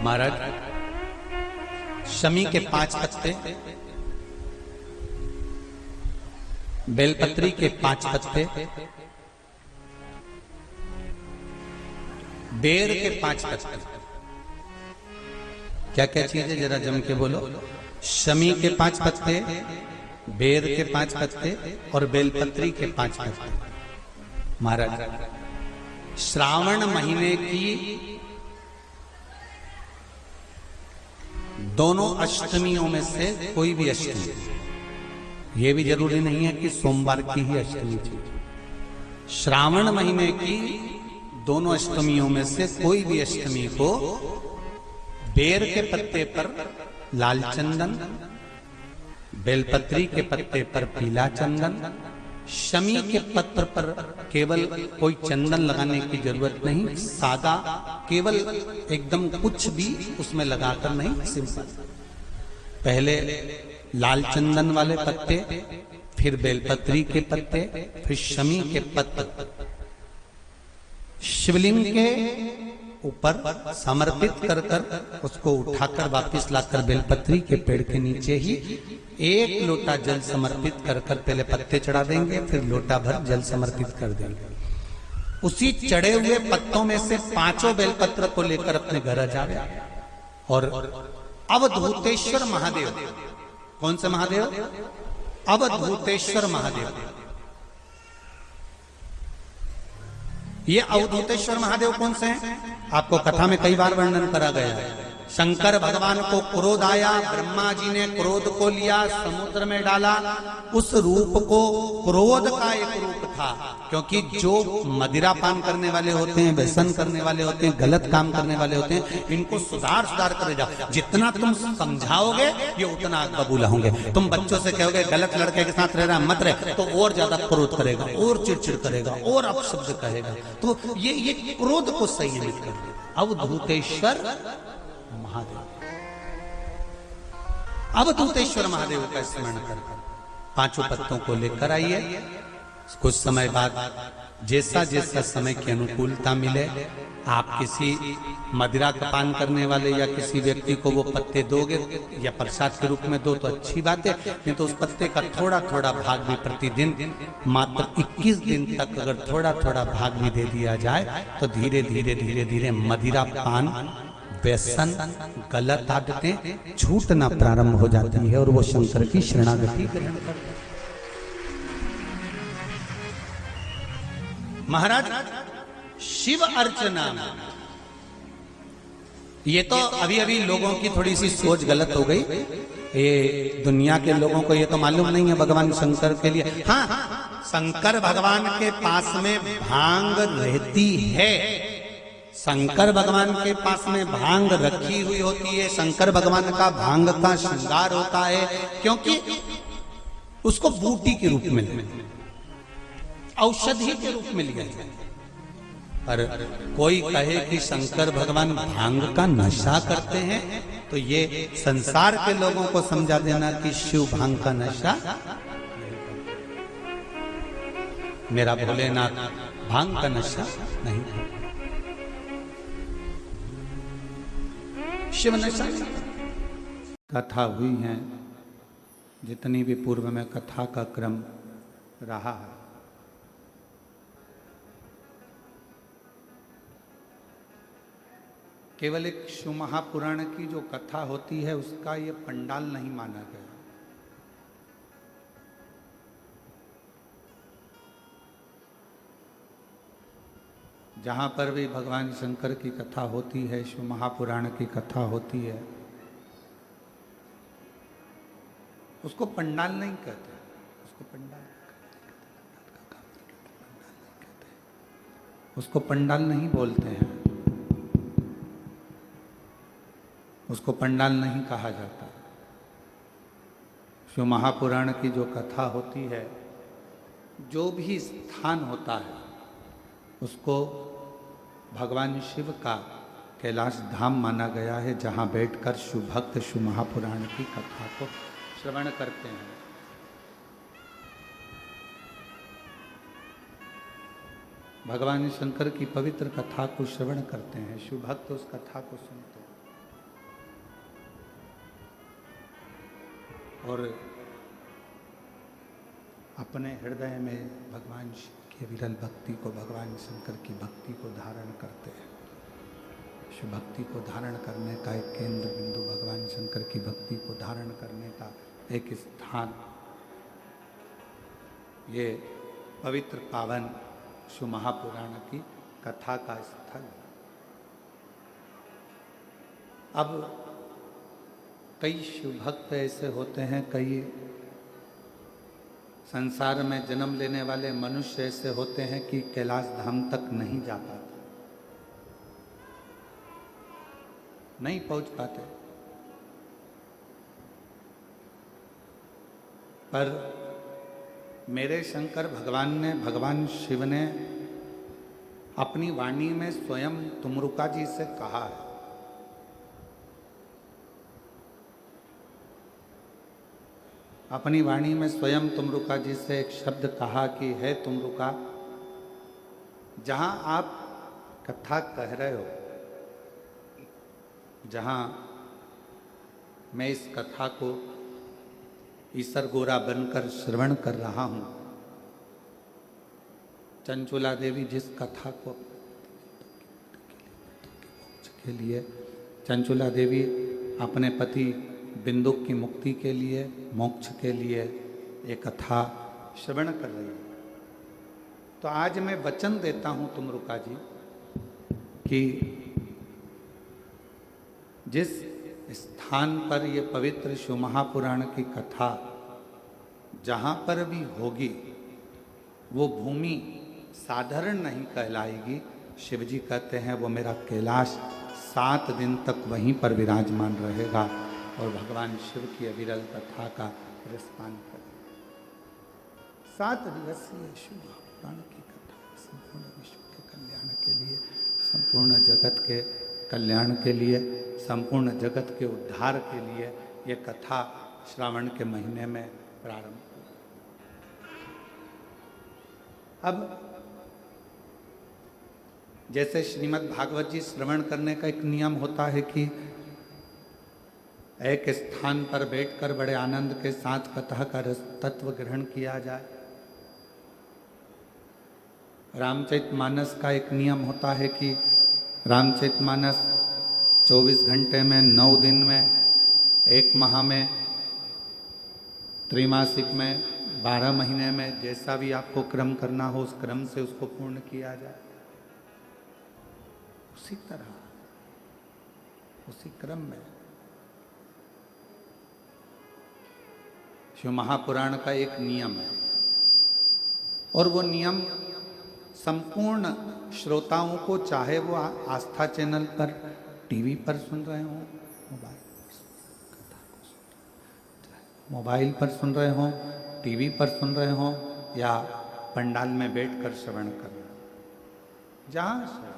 महाराज, शमी के 5 पत्ते, बेलपत्री के 5 पत्ते, बेर के 5 पत्ते। क्या क्या चीज है जरा जम के बोलो। शमी के 5 पत्ते, बेर के 5 पत्ते और बेलपत्री के 5 पत्ते। महाराज, श्रावण महीने की दोनों अष्टमियों में से कोई भी अष्टमी, यह भी जरूरी नहीं है कि सोमवार की ही अष्टमी थी। श्रावण महीने की दोनों अष्टमियों में से कोई भी अष्टमी को बेर के पत्ते पर लाल चंदन, बेलपत्री के पत्ते पर पीला चंदन, शमी के पत्र पर केवल कोई चंदन लगाने की जरूरत नहीं, सादा केवल एकदम कुछ भी उसमें लगाकर नहीं, सिंपल। पहले लाल चंदन वाले पत्ते, फिर बेलपत्री के पत्ते, फिर शमी के पत्र शिवलिंग के ऊपर समर्पित कर कर उसको उठाकर वापस लाकर बेलपत्री के पेड़ के नीचे ही 1 लोटा जल समर्पित कर कर पहले पत्ते चढ़ा देंगे, फिर लोटा भर जल समर्पित कर देंगे। उसी चढ़े हुए पत्तों में से 5 बेलपत्र को लेकर अपने घर आ जावे और अवधूतेश्वर महादेव, कौन से महादेव? अवधूतेश्वर महादेव। ये अवधूतेश्वर महादेव कौन से हैं? आपको कथा में कई बार वर्णन करा गया है। शंकर भगवान को क्रोध आया, ब्रह्मा जी ने क्रोध को लिया, समुद्र में डाला। उस रूप को क्रोध का एक रूप था, क्योंकि जो मदिरा पान करने वाले होते हैं, व्यसन करने वाले होते हैं, गलत काम करने वाले होते हैं, इनको सुधार करे जाओ। जितना तुम समझाओगे ये उतना आग बबूला होंगे। तुम बच्चों से कहोगे गलत लड़के के साथ रह रहा मत रहे, तो और ज्यादा क्रोध करेगा, और चिड़चिड़ करेगा, और अपशब्द कहेगा। तो ये क्रोध को संयमित कर दे। अवधूतेश्वर महादेव, अवधूतेश्वर महादेव का स्मरण कर 5 पत्तों को लेकर आइए। कुछ समय बाद जैसा जैसा समय की अनुकूलता मिले, आप किसी मदिरा का पान करने वाले या किसी व्यक्ति को वो पत्ते दोगे या प्रसाद के रूप में दो तो अच्छी बात है, नहीं तो उस पत्ते का थोड़ा थोड़ा भाग भी प्रतिदिन मात्र 21 दिन तक अगर थोड़ा थोड़ा भाग भी दे दिया जाए तो धीरे धीरे धीरे धीरे मदिरा पान, व्यसन, गलत आदतें छूटना प्रारंभ हो जाती है और वो शंकर की शरणागति ग्रहण करते हैं। महाराज, शिव अर्चना, ये तो अभी अभी लोगों की थोड़ी सी सोच गलत हो गई। ये दुनिया के लोगों को ये तो मालूम नहीं है भगवान शंकर के लिए। हाँ, शंकर भगवान के पास में भांग रहती है, शंकर भगवान के पास में भांग रखी हुई होती है। शंकर भगवान का भांग का श्रृंगार होता है, क्योंकि उसको बूटी के रूप में, औषधि के रूप में लिया जाए। पर कोई कहे कि शंकर भगवान भांग का नशा करते हैं, तो ये संसार के लोगों को समझा देना कि शिव भांग का नशा, मेरा भोलेनाथ भांग का नशा नहीं करते, शिव नशा। कथा हुई है, जितनी भी पूर्व में कथा का क्रम रहा है, केवल एक शिव महापुराण की जो कथा होती है उसका ये पंडाल नहीं माना गया। जहाँ पर भी भगवान शंकर की कथा होती है, शिव महापुराण की कथा होती है, उसको पंडाल नहीं कहते, उसको पंडाल उसको पंडाल नहीं बोलते हैं, उसको पंडाल नहीं कहा जाता। शिव महापुराण की जो कथा होती है, जो भी स्थान होता है उसको भगवान शिव का कैलाश धाम माना गया है, जहाँ बैठकर शिव भक्त शिव महापुराण की कथा को श्रवण करते हैं। भगवान शंकर की पवित्र कथा को श्रवण करते हैं, शिव भक्त उस कथा को सुनते हैं। और अपने हृदय में भगवान शिव की विरल भक्ति को, भगवान शंकर की भक्ति को धारण करते हैं। शिव भक्ति को धारण करने का एक केंद्र बिंदु, भगवान शंकर की भक्ति को धारण करने का एक स्थान, ये पवित्र पावन शिव महापुराण की कथा का स्थल। अब कई शिव भक्त ऐसे होते हैं, कई संसार में जन्म लेने वाले मनुष्य ऐसे होते हैं कि कैलाश धाम तक नहीं जा पाते, नहीं पहुंच पाते। पर मेरे शंकर भगवान ने, भगवान शिव ने अपनी वाणी में स्वयं तुमरुका जी से कहा है। अपनी वाणी में स्वयं तुमरुका जी से एक शब्द कहा कि है तुमरुका, जहां आप कथा कह रहे हो, जहां मैं इस कथा को ईसर गोरा बनकर श्रवण कर रहा हूं, चंचुला देवी जिस कथा को के लिए, चंचुला देवी अपने पति बिंदुक की मुक्ति के लिए, मोक्ष के लिए एक कथा श्रवण कर रही है। तो आज मैं वचन देता हूं तुमरुका जी कि जिस स्थान पर ये पवित्र शिव महापुराण की कथा जहां पर भी होगी, वो भूमि साधारण नहीं कहलाएगी। शिव जी कहते हैं वो मेरा कैलाश 7 दिन तक वहीं पर विराजमान रहेगा और भगवान शिव की अविरल कथा का रसपान करेगा। 7 दिवसीय शिव महापुराण की कथा संपूर्ण विश्व के कल्याण के लिए, संपूर्ण जगत के कल्याण के लिए, संपूर्ण जगत के उद्धार के लिए ये कथा श्रावण के महीने में प्रारंभ हुई। अब जैसे श्रीमद् भागवत जी श्रवण करने का एक नियम होता है कि एक स्थान पर बैठकर बड़े आनंद के साथ कथा का रस तत्व ग्रहण किया जाए, रामचरितमानस का एक नियम होता है कि रामचरितमानस 24 घंटे में, 9 दिन में, 1 माह में, त्रैमासिक में, 12 महीने में, जैसा भी आपको क्रम करना हो उस क्रम से उसको पूर्ण किया जाए। उसी तरह, उसी क्रम में शिव महापुराण का एक नियम है, और वो नियम संपूर्ण श्रोताओं को, चाहे वो आस्था चैनल पर, टीवी पर सुन रहे हो, मोबाइल पर सुन रहे हो, टीवी पर सुन रहे हो, या पंडाल में बैठकर श्रवण कर रहे हो, जहां से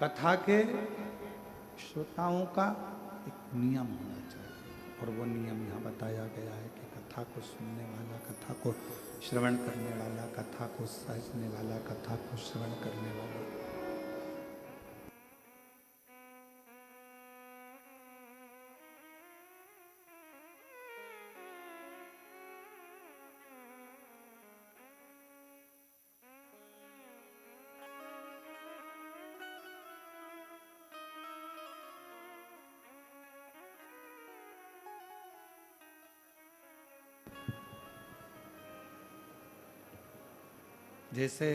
कथा के श्रोताओं का एक नियम होना चाहिए, और वो नियम यहाँ बताया गया है कि कथा को सुनने वाला, कथा को श्रवण करने वाला, कथा को सहजने वाला, कथा को श्रवण करने वाला, जैसे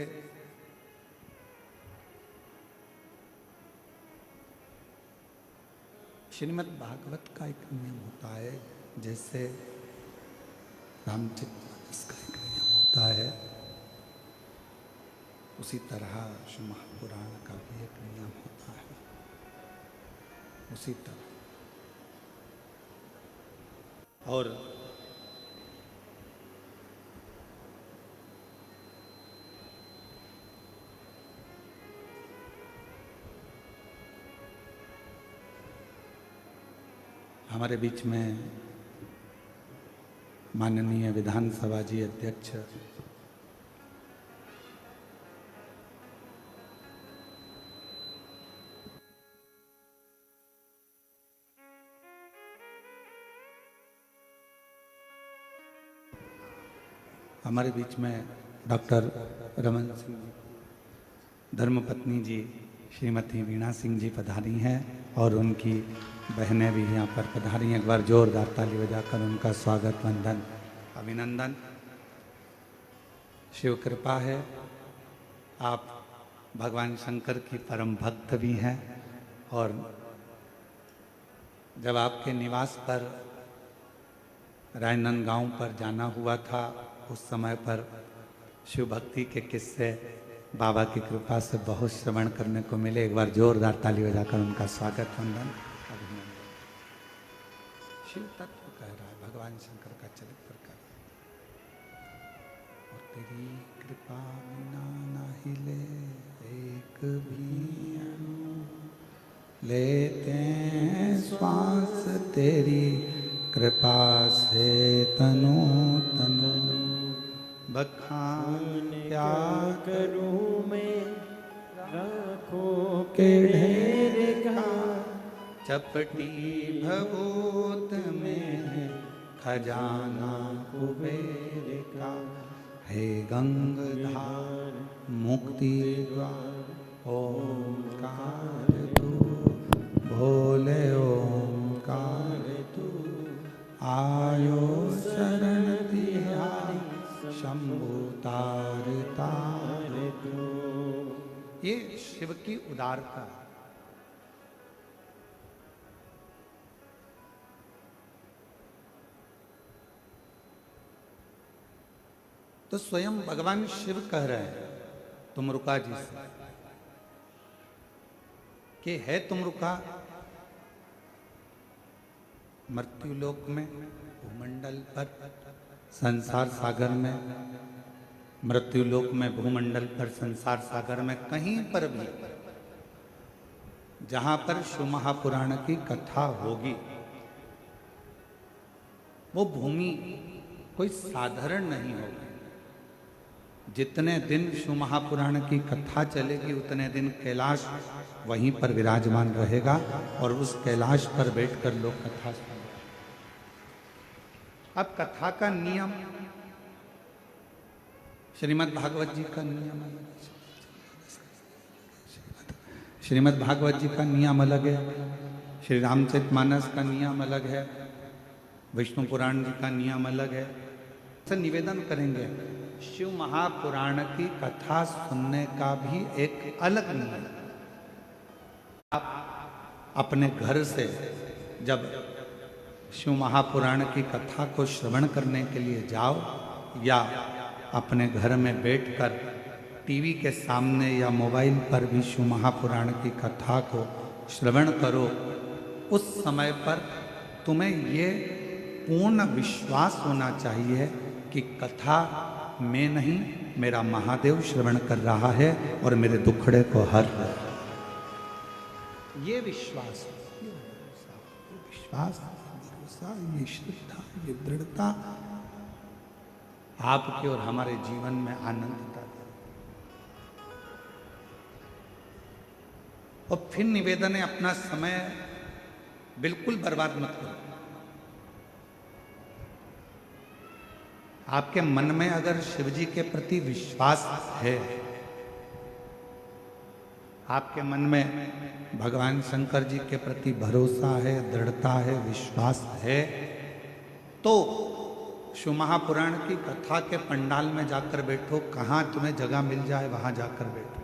श्रीमद् भागवत का एक नियम होता है, जैसे रामचरितमानस का एक नियम होता है, उसी तरह शिव महापुराण का भी एक नियम होता है। उसी तरह और हमारे बीच में माननीय विधानसभा जी अध्यक्ष हमारे बीच में डॉक्टर रमन सिंह जी, धर्मपत्नी जी श्रीमती वीणा सिंह जी पधारी हैं और उनकी बहनें भी यहाँ पर पधारी हैं। एक बार जोरदार ताली बजाकर उनका स्वागत, वंदन, अभिनंदन। शिव कृपा है, आप भगवान शंकर की परम भक्त भी हैं और जब आपके निवास पर राजनांदगांव पर जाना हुआ था उस समय पर शिव भक्ति के किस्से बाबा की कृपा से बहुत श्रवण करने को मिले। एक बार जोरदार ताली बजाकर उनका स्वागत, वंदन, अभिनंदन। शिव तत्व कह रहा है, भगवान शंकर का चरित्र कर, और तेरी कृपा बिना ना हिले एक भी अणु, लेते हैं श्वास तेरी कृपा से तनु तनु, बखान क्या करूं मैं राखों के ढेर का, चपटी भभूत में खजाना कुबेर का, हे गंगाधार मुक्ति द्वार ओंकार तू, भोले ओंकार तू, आयो शरण तिहारी शंभु तार तार तू। ये शिव की उदारता। तो स्वयं भगवान शिव कह रहे हैं तुमरुका जी से कि है तुमरुका मृत्युलोक में, भूमंडल पर, संसार सागर में, मृत्युलोक में, भूमंडल पर, संसार सागर में, कहीं पर भी जहां पर शिव महापुराण की कथा होगी वो भूमि कोई साधारण नहीं होगी। जितने दिन शिव महापुराण की कथा चलेगी उतने दिन कैलाश वहीं पर विराजमान रहेगा और उस कैलाश पर बैठकर लोग कथा सुनेंगे। अब कथा का नियम, श्रीमद् भागवत जी का नियम अलग है, श्रीमद् भागवत जी का नियम अलग है, श्री रामचरितमानस का नियम अलग है, विष्णु पुराण जी का नियम अलग है। तो निवेदन करेंगे शिव महापुराण की कथा सुनने का भी एक अलग नियम। आप अपने घर से जब शिव महापुराण की कथा को श्रवण करने के लिए जाओ या अपने घर में बैठकर टीवी के सामने या मोबाइल पर भी शिव महापुराण की कथा को श्रवण करो, उस समय पर तुम्हें ये पूर्ण विश्वास होना चाहिए कि कथा मैं नहीं, मेरा महादेव श्रवण कर रहा है और मेरे दुखड़े को हर रहा है। ये विश्वास, ये विश्वास, भरोसा, ये श्रद्धा, ये दृढ़ता आपके और हमारे जीवन में आनंदता दे। और फिर निवेदन है, अपना समय बिल्कुल बर्बाद मत करो। आपके मन में अगर शिव जी के प्रति विश्वास है, आपके मन में भगवान शंकर जी के प्रति भरोसा है, दृढ़ता है, विश्वास है, तो शिव महापुराण की कथा के पंडाल में जाकर बैठो। कहाँ तुम्हें जगह मिल जाए वहां जाकर बैठो।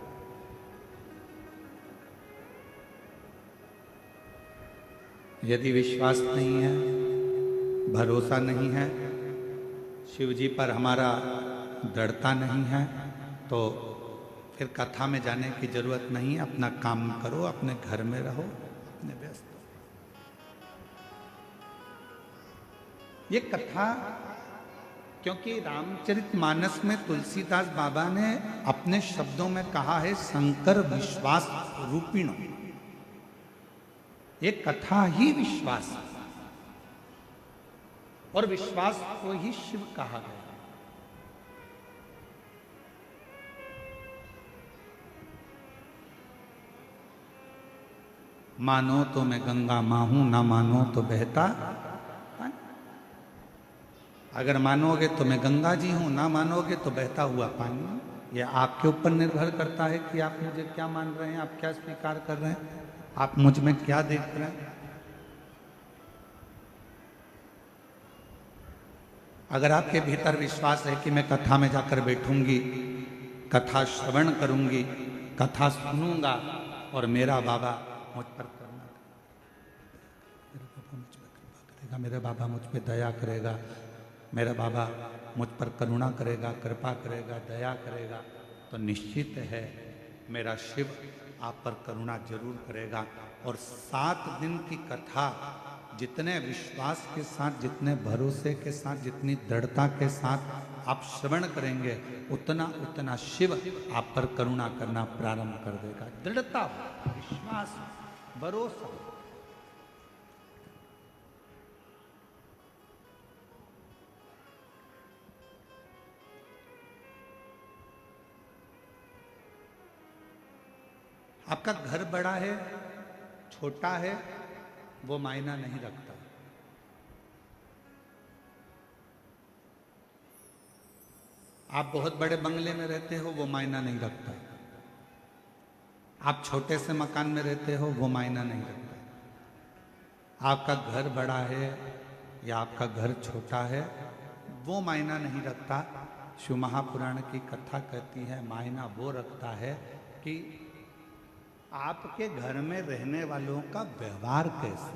यदि विश्वास नहीं है, भरोसा नहीं है, शिव जी पर हमारा दृढ़ता नहीं है, तो फिर कथा में जाने की जरूरत नहीं है। अपना काम करो, अपने घर में रहो, अपने व्यस्त। ये कथा, क्योंकि रामचरितमानस में तुलसीदास बाबा ने अपने शब्दों में कहा है शंकर विश्वास रूपिण। ये कथा ही विश्वास है और विश्वास को ही शिव कहा गया। मानो तो मैं गंगा मां हूं, ना मानो तो बहता। अगर मानोगे तो मैं गंगा जी हूं, ना मानोगे तो बहता हुआ पानी हूं। यह आपके ऊपर निर्भर करता है कि आप मुझे क्या मान रहे हैं, आप क्या स्वीकार कर रहे हैं, आप मुझ में क्या देख रहे हैं। अगर आपके भीतर विश्वास है कि मैं कथा में जाकर बैठूंगी, कथा श्रवण करूंगी, कथा सुनूंगा और मेरा बाबा मुझ पर करुणा करेगा, मेरा बाबा मुझ पर दया करेगा, मेरा बाबा मुझ पर करुणा करेगा, कृपा करेगा, दया करेगा, तो निश्चित है मेरा शिव आप पर करुणा जरूर करेगा। और 7 दिन की कथा जितने विश्वास के साथ, जितने भरोसे के साथ, जितनी दृढ़ता के साथ आप श्रवण करेंगे, उतना उतना शिव आप पर करुणा करना प्रारंभ कर देगा। दृढ़ता, विश्वास, भरोसा। आपका घर बड़ा है, छोटा है, वो मायना नहीं रखता। आप बहुत बड़े बंगले में रहते हो, वो मायना नहीं रखता। आप छोटे से मकान में रहते हो, वो मायना नहीं रखता। आपका घर बड़ा है या आपका घर छोटा है, वो मायना नहीं रखता। शिव महापुराण की कथा कहती है, मायना वो रखता है कि आपके घर में रहने वालों का व्यवहार कैसे,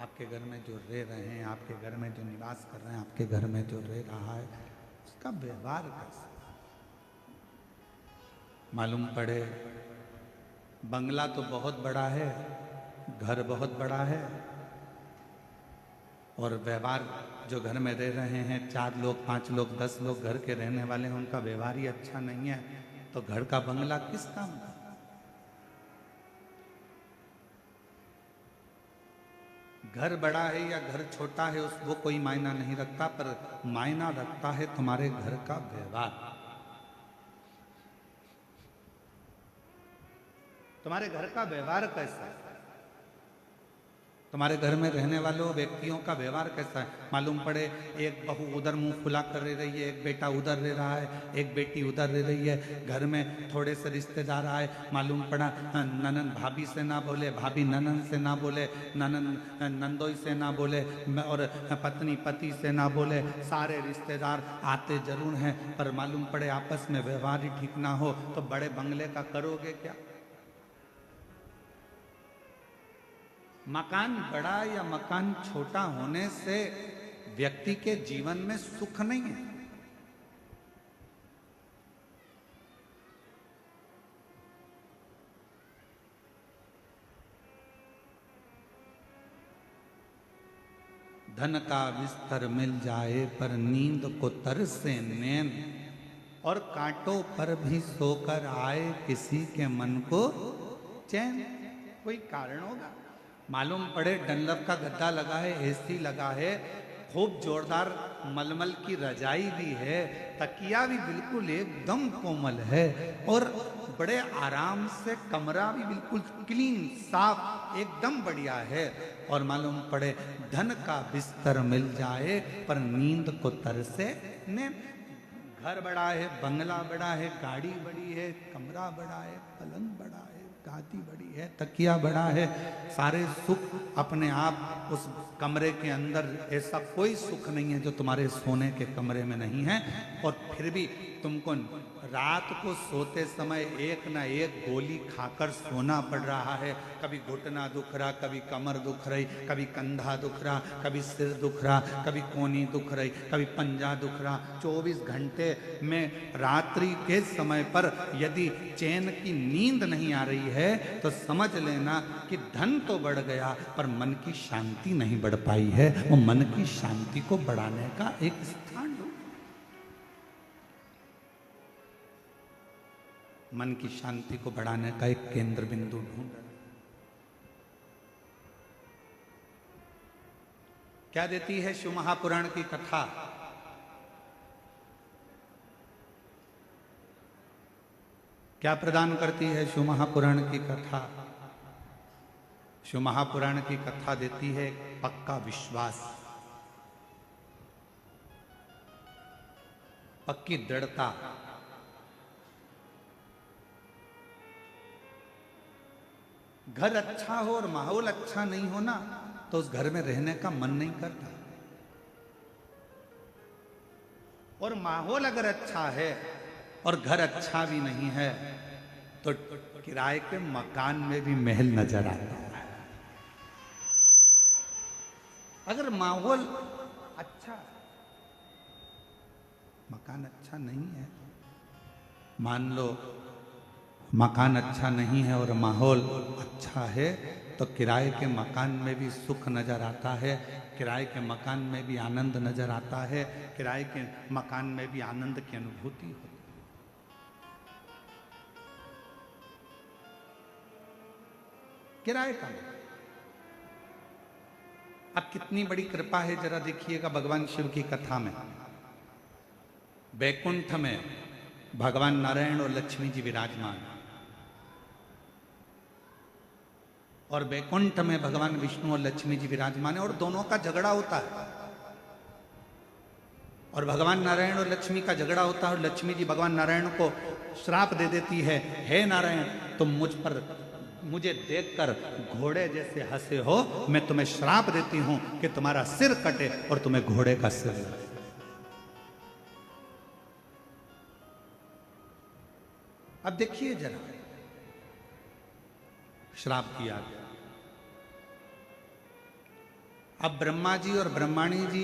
आपके घर में जो रह रहे हैं, आपके घर में जो निवास कर रहे हैं, आपके घर में जो रह रहा है, उसका व्यवहार कैसे। मालूम पड़े बंगला तो बहुत बड़ा है, घर बहुत बड़ा है, और व्यवहार जो घर में रह रहे हैं, 4 लोग, 5 लोग, 10 लोग घर के रहने वाले हैं, उनका व्यवहार ही अच्छा नहीं है, तो घर का बंगला किस काम का। घर बड़ा है या घर छोटा है, उस वो कोई मायना नहीं रखता, पर मायना रखता है तुम्हारे घर का व्यवहार। तुम्हारे घर का व्यवहार कैसा है, तुम्हारे घर में रहने वालों व्यक्तियों का व्यवहार कैसा है। मालूम पड़े एक बहू उधर मुंह फुला कर रह रही है, एक बेटा उधर रह रहा है, एक बेटी उधर रह रही है, घर में थोड़े से रिश्तेदार आए, मालूम पड़ा ननन भाभी से ना बोले, भाभी ननन से ना बोले, ननन नंदोई से ना बोले, और पत्नी पति से ना बोले, सारे रिश्तेदार आते जरूर हैं, पर मालूम पड़े आपस में व्यवहार ही ठीक ना हो, तो बड़े बंगले का करोगे क्या। मकान बड़ा या मकान छोटा होने से व्यक्ति के जीवन में सुख नहीं है। धन का बिस्तर मिल जाए पर नींद को तरसे नैन, और कांटों पर भी सोकर आए किसी के मन को चैन। कोई कारण होगा। मालूम पड़े डनलप का गद्दा लगा है, एसी लगा है, खूब जोरदार मलमल की रजाई भी है, तकिया भी बिल्कुल एकदम कोमल है, और बड़े आराम से कमरा भी बिल्कुल क्लीन साफ एकदम बढ़िया है, और मालूम पड़े धन का बिस्तर मिल जाए पर नींद को तरसे ने। घर बड़ा है, बंगला बड़ा है, गाड़ी बड़ी है, कमरा बड़ा है, पलंग बड़ा है, गादी बड़ी है, तकिया बड़ा है, सारे सुख अपने आप उस कमरे के अंदर। ऐसा कोई सुख नहीं है जो तुम्हारे सोने के कमरे में नहीं है। और फिर भी तुमको रात को सोते समय एक ना एक गोली खाकर सोना पड़ रहा है। कभी घुटना दुख रहा, कभी कमर दुख रही, कभी कंधा दुख रहा, कभी सिर दुख रहा, कभी कोनी दुख रही, कभी पंजा दुख रहा। 24 घंटे में रात्रि के समय पर यदि चैन की नींद नहीं आ रही है तो समझ लेना कि धन तो बढ़ गया पर मन की शांति नहीं बढ़ पाई है। वो मन की शांति को बढ़ाने का एक स्थान ढूंढ, मन की शांति को बढ़ाने का एक केंद्र बिंदु ढूंढ। क्या देती है शिव महापुराण की कथा? क्या प्रदान करती है शिव महापुराण की कथा? शिव महापुराण की कथा देती है पक्का विश्वास, पक्की दृढ़ता। घर अच्छा हो और माहौल अच्छा नहीं हो ना, तो उस घर में रहने का मन नहीं करता। और माहौल अगर अच्छा है और घर अच्छा भी नहीं है, तो किराए के मकान में भी महल नजर आता है। अगर माहौल अच्छा, मकान अच्छा नहीं है, मान लो मकान अच्छा नहीं है और माहौल अच्छा है, तो किराए के मकान में भी सुख नजर आता है, किराए के मकान में भी आनंद नजर आता है, किराए के मकान में भी आनंद की अनुभूति होती है। किराए का अब कितनी बड़ी कृपा है, जरा देखिएगा भगवान शिव की कथा में। बैकुंठ में भगवान नारायण और लक्ष्मी जी विराजमान, और बैकुंठ में भगवान विष्णु और लक्ष्मी जी विराजमान है, और दोनों का झगड़ा होता है। और भगवान नारायण और लक्ष्मी का झगड़ा होता है, और लक्ष्मी जी भगवान नारायण को श्राप दे देती है, हे नारायण तुम मुझे देखकर घोड़े जैसे हंसे हो, मैं तुम्हें श्राप देती हूं कि तुम्हारा सिर कटे और तुम्हें घोड़े का सिर लगे। अब देखिए जरा, श्राप किया गया। अब ब्रह्मा जी और ब्रह्माणी जी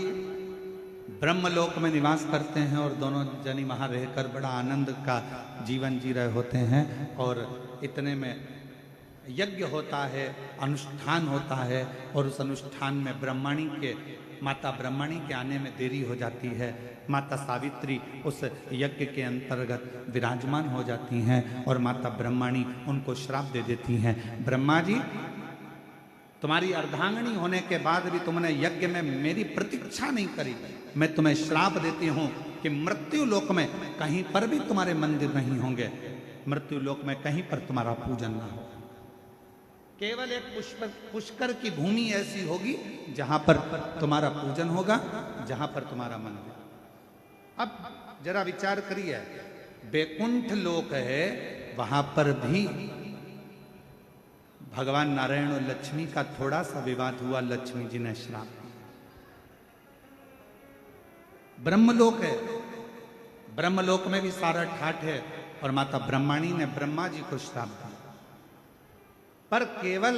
ब्रह्मलोक में निवास करते हैं, और दोनों जनी वहां रहकर बड़ा आनंद का जीवन जी रहे होते हैं। और इतने में यज्ञ होता है, अनुष्ठान होता है, और उस अनुष्ठान में माता ब्रह्मणी के आने में देरी हो जाती है। माता सावित्री उस यज्ञ के अंतर्गत विराजमान हो जाती हैं, और माता ब्रह्मणी उनको श्राप दे देती हैं, ब्रह्मा जी तुम्हारी अर्धांगिनी होने के बाद भी तुमने यज्ञ में मेरी प्रतीक्षा नहीं करी, मैं तुम्हें श्राप देती हूं कि मृत्यु लोक में कहीं पर भी तुम्हारे मंदिर नहीं होंगे, मृत्यु लोक में कहीं पर तुम्हारा पूजन ना हो, केवल एक पुष्कर की भूमि ऐसी होगी जहां पर तुम्हारा पूजन होगा, जहां पर तुम्हारा मंदिर। अब जरा विचार करिए, बैकुंठ लोक है, वहां पर भी भगवान नारायण और लक्ष्मी का थोड़ा सा विवाद हुआ, लक्ष्मी जी ने श्राप दिया। ब्रह्मलोक है, ब्रह्मलोक में भी सारा ठाठ है, और माता ब्रह्मणी ने ब्रह्मा जी को श्राप दिया। पर केवल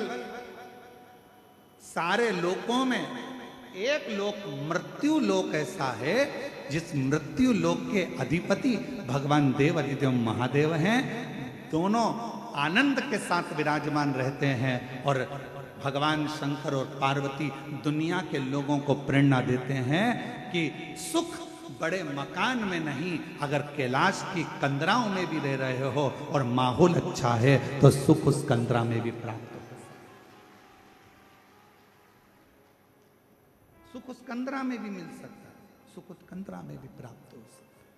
सारे लोकों में एक लोक मृत्यु लोक ऐसा है, जिस मृत्यु लोक के अधिपति भगवान देव अधिदेव महादेव हैं, दोनों आनंद के साथ विराजमान रहते हैं, और भगवान शंकर और पार्वती दुनिया के लोगों को प्रेरणा देते हैं कि सुख बड़े मकान में नहीं, अगर कैलाश की कंदराओं में भी रह रहे हो और माहौल अच्छा है, तो सुख उस कंदरा में भी प्राप्त हो सकता है, सुख उस कंदरा में भी मिल सकता है, सुख उस कंदरा में भी प्राप्त हो सकता है।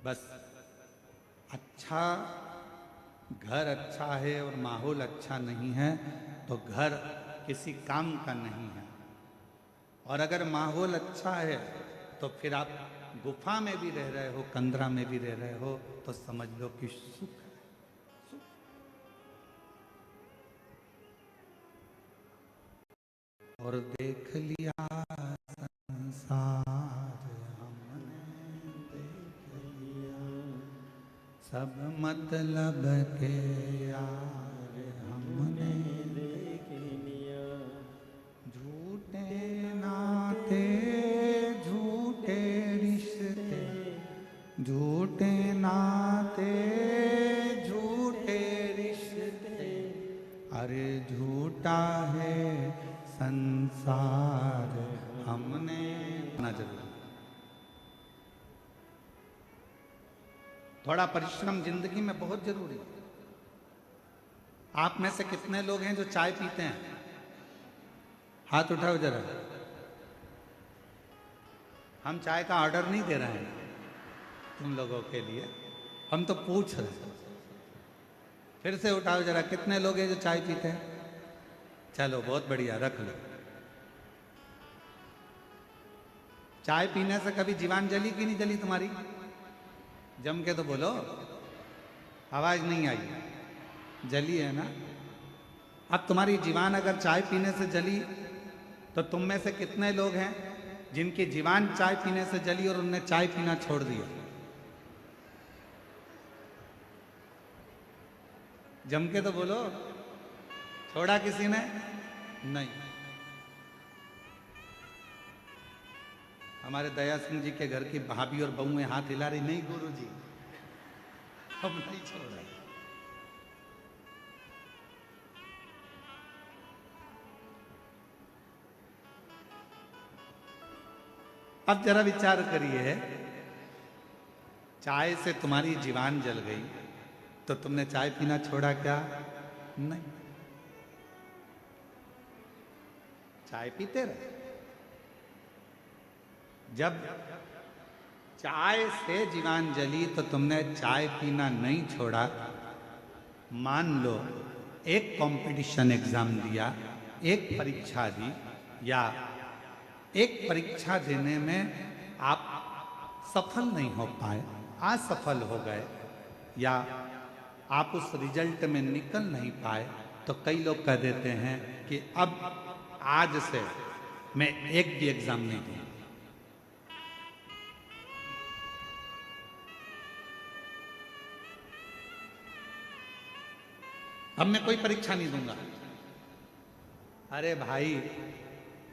बस अच्छा घर अच्छा है और माहौल अच्छा नहीं है, तो घर किसी काम का नहीं है। और अगर माहौल अच्छा है, तो फिर आप गुफा में भी रह रहे हो, कंदरा में भी रह रहे हो, तो समझ लो कि सुख है, सुख। और देख लिया संसार हमने, देख लिया सब मतलब के यार हमने, देख लिया झूठे नाते झूठे रिश्ते, झूठे नाते झूठे रिश्ते, अरे झूठा है संसार हमने। ना जरूर थोड़ा परिश्रम जिंदगी में बहुत जरूरी है। आप में से कितने लोग हैं जो चाय पीते हैं? हाथ उठाओ जरा। हम चाय का ऑर्डर नहीं दे रहे हैं तुम लोगों के लिए, हम तो पूछ रहे हैं। फिर से उठाओ जरा, कितने लोग हैं जो चाय पीते हैं? चलो बहुत बढ़िया, रख लो। चाय पीने से कभी जीवान जली कि नहीं जली तुम्हारी? जम के तो बोलो, आवाज नहीं आई। जली है ना? अब तुम्हारी जीवान अगर चाय पीने से जली तो तुम में से कितने लोग हैं जिनकी जीवान चाय पीने से जली और उनने चाय पीना छोड़ दिया? जम के तो बोलो, छोड़ा किसी ने? नहीं। हमारे दया सिंह जी के घर की भाभी और बहुएं हाथ हिला रही, नहीं गुरु जी हम नहीं छोड़ा। अब जरा विचार करिए, चाय से तुम्हारी जीवान जल गई तो तुमने चाय पीना छोड़ा क्या? नहीं, चाय पीते रहे। जब चाय से जीवान जली तो तुमने चाय पीना नहीं छोड़ा। मान लो एक कंपटीशन एग्जाम दिया, एक परीक्षा दी, या एक परीक्षा देने में आप सफल नहीं हो पाए, असफल हो गए, या आप उस रिजल्ट में निकल नहीं पाए, तो कई लोग कह देते हैं कि अब आज से मैं एक भी एग्जाम नहीं दूंगा। अब मैं कोई परीक्षा नहीं दूंगा। अरे भाई,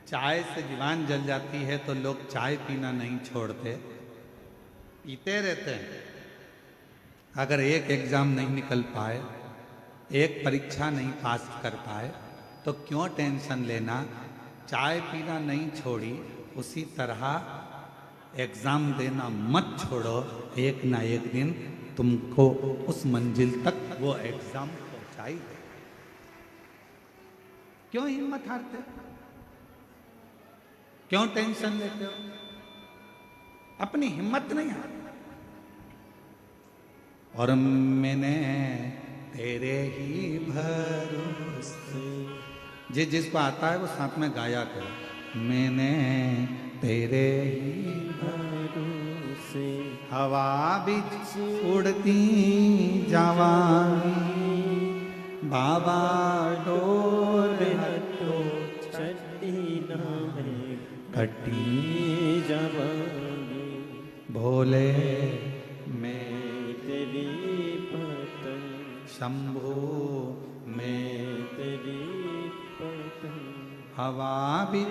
चाय से जीवान जल जाती है तो लोग चाय पीना नहीं छोड़ते, पीते रहते हैं। अगर एक एग्जाम नहीं निकल पाए, एक परीक्षा नहीं पास कर पाए, तो क्यों टेंशन लेना? चाय पीना नहीं छोड़ी, उसी तरह एग्जाम देना मत छोड़ो। एक ना एक दिन तुमको उस मंजिल तक वो एग्जाम पहुंचाई दे। क्यों हिम्मत हारते हो? क्यों टेंशन लेते हो? अपनी हिम्मत नहीं हार। और मैंने तेरे ही भरोसे, जिसको आता है वो साथ में गाया करो। मैंने तेरे ही भरोसे हवा भी उड़ती जवानी, बाबा डोर हटो छठी नामे कटी जवानी, भोले में तेरी पतंग शंभू में तेरी पतंग, हवा भी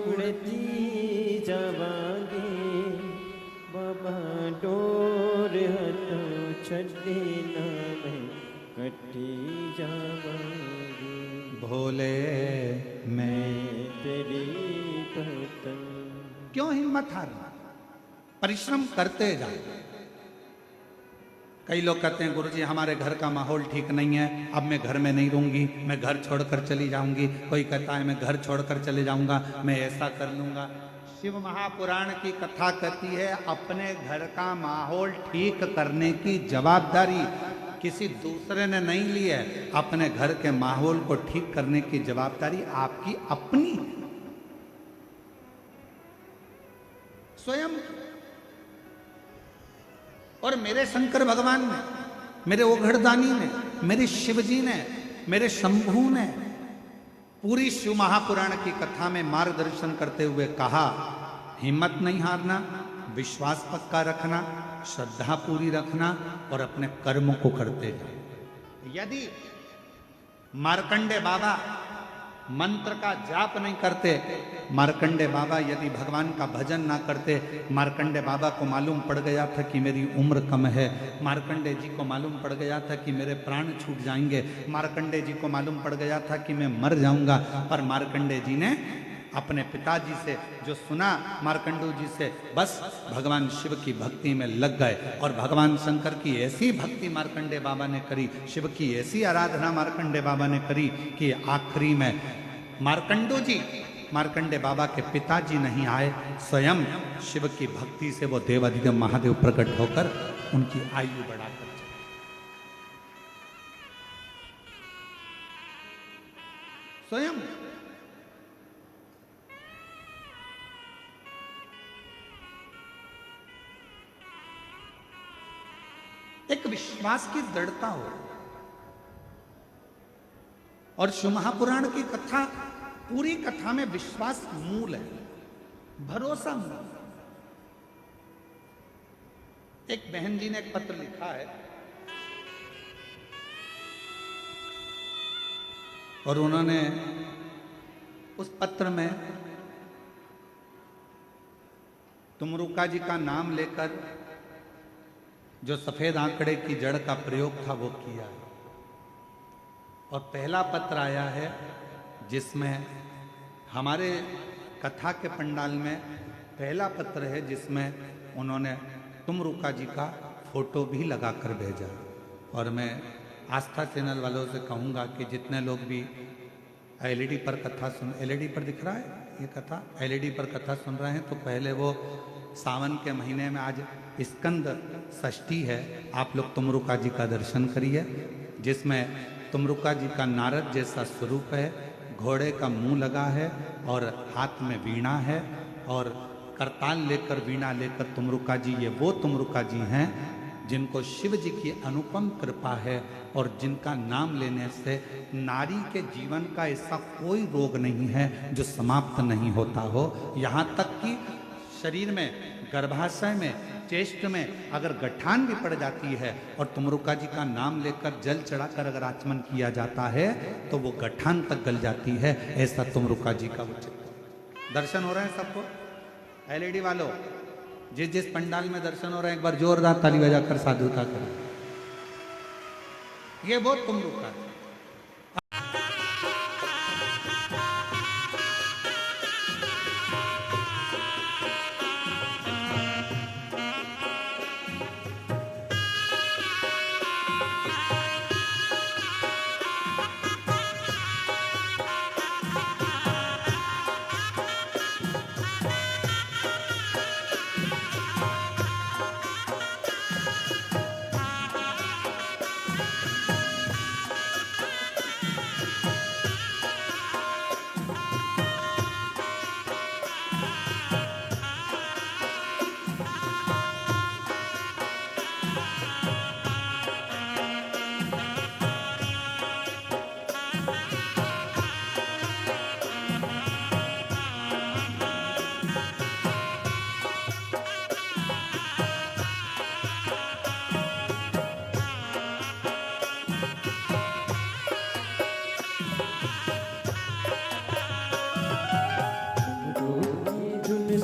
उड़ती जवानी, बाबा डोर हटो छठी नामे कटी जवानी, भोले में। तेरी पतंग। क्यों हिम्मत हारना? परिश्रम करते जाओ। कई लोग कहते हैं गुरुजी हमारे घर का माहौल ठीक नहीं है, अब मैं घर में नहीं रहूंगी, मैं घर छोड़कर चली जाऊंगी। कोई कहता है मैं घर छोड़कर चले जाऊंगा, मैं ऐसा कर लूंगा। शिव महापुराण की कथा कहती है अपने घर का माहौल ठीक करने की जवाबदारी किसी दूसरे ने नहीं ली है। अपने घर के माहौल को ठीक करने की जवाबदारी आपकी अपनी स्वयं। और मेरे शंकर भगवान ने, मेरे ओघड़दानी ने, मेरे शिवजी ने, मेरे शंभू ने पूरी शिव महापुराण की कथा में मार्गदर्शन करते हुए कहा, हिम्मत नहीं हारना, विश्वास पक्का रखना, श्रद्धा पूरी रखना और अपने कर्म को करते जाओ। यदि मार्कंडे बाबा मंत्र का जाप नहीं करते, मार्कंडे बाबा यदि भगवान का भजन ना करते, मार्कंडे बाबा को मालूम पड़ गया था कि मेरी उम्र कम है, मार्कंडे जी को मालूम पड़ गया था कि मेरे प्राण छूट जाएंगे, मार्कंडे जी को मालूम पड़ गया था कि मैं मर जाऊंगा, पर मार्कंडे जी ने अपने पिताजी से जो सुना, मार्कंडू जी से, बस भगवान शिव की भक्ति में लग गए। और भगवान शंकर की ऐसी भक्ति मार्कंडे बाबा ने करी, शिव की ऐसी आराधना मार्कंडे बाबा ने करी कि आखिरी में मार्कंडू जी, मार्कंडे बाबा के पिताजी नहीं आए, स्वयं शिव की भक्ति से वो देवाधिदेव महादेव प्रकट होकर उनकी आयु बढ़ाकर चले। स्वयं। एक विश्वास की दृढ़ता हो। और शिव महापुराण की कथा, पूरी कथा में विश्वास मूल है, भरोसा मूल। एक बहन जी ने एक पत्र लिखा है और उन्होंने उस पत्र में तुमरुका जी का नाम लेकर जो सफेद आंकड़े की जड़ का प्रयोग था वो किया है। और पहला पत्र आया है जिसमें हमारे कथा के पंडाल में पहला पत्र है जिसमें उन्होंने तुमरुका जी का फोटो भी लगाकर भेजा। और मैं आस्था चैनल वालों से कहूँगा कि जितने लोग भी एलईडी पर कथा सुन, एलईडी पर दिख रहा है ये कथा, एलईडी पर कथा सुन रहे हैं तो पहले वो सावन के महीने में आज स्कंद षष्ठी है, आप लोग तुमरुका जी का दर्शन करिए, जिसमें तुमरुका जी का नारद जैसा स्वरूप है, घोड़े का मुंह लगा है और हाथ में वीणा है और करताल लेकर वीणा लेकर तुमरुका जी, ये वो तुमरुका जी हैं जिनको शिव जी की अनुपम कृपा है और जिनका नाम लेने से नारी के जीवन का ऐसा कोई रोग नहीं है जो समाप्त नहीं होता हो। यहाँ तक कि शरीर में, गर्भाशय में, चेष्ट में अगर गठान भी पड़ जाती है और तुमरुका जी का नाम लेकर जल चढ़ाकर अगर आचमन किया जाता है तो वो गठान तक गल जाती है। ऐसा तुमरुका जी का उचित दर्शन हो रहे हैं सबको। एलईडी वालों, जिस जिस पंडाल में दर्शन हो रहे हैं एक बार जोरदार ताली बजाकर साधुता करें। ये वो तुमरुका है।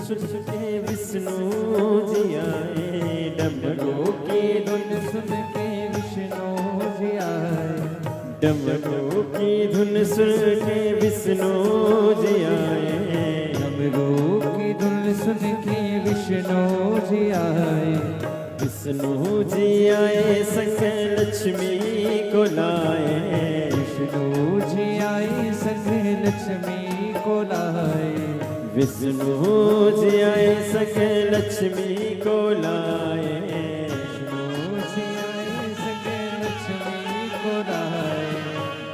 सुन के विष्णु जी आए, डमरू की धुन सुन के विष्णु जी आए, डमरू की धुन सुन के विष्णु जी आए, डमरू की धुन सुन के विष्णु जी आए, विष्णु जी आए संग लक्ष्मी को लाए, विष्णु जी आए संग लक्ष्मी को लाए, विष्णु जी आए संग लक्ष्मी को लाए, विष्णु जी आए संग लक्ष्मी को लाए,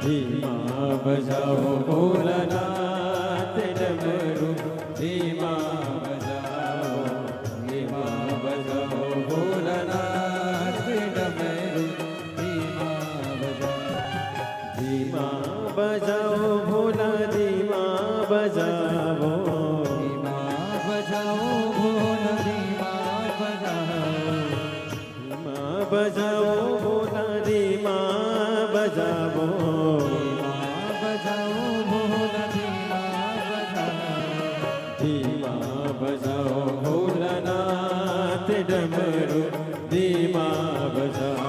धीमा बजाओ भोलानाथ डमरू, धीमा बजाओ, धीमा बजाओ भोलानाथ डमरू, धीमा बजाओ, धीमा बजाओ भोला, धीमा बजाओ, बजाओ भोला, धीमा बजाओ, बजाओ भोला, धीमा बजाओ, धीमा बजाओ भोलानाथ डमरू, धीमा बजाओ, धीमा बजाओ भोलानाथ डमरू, धीमा बजाओ।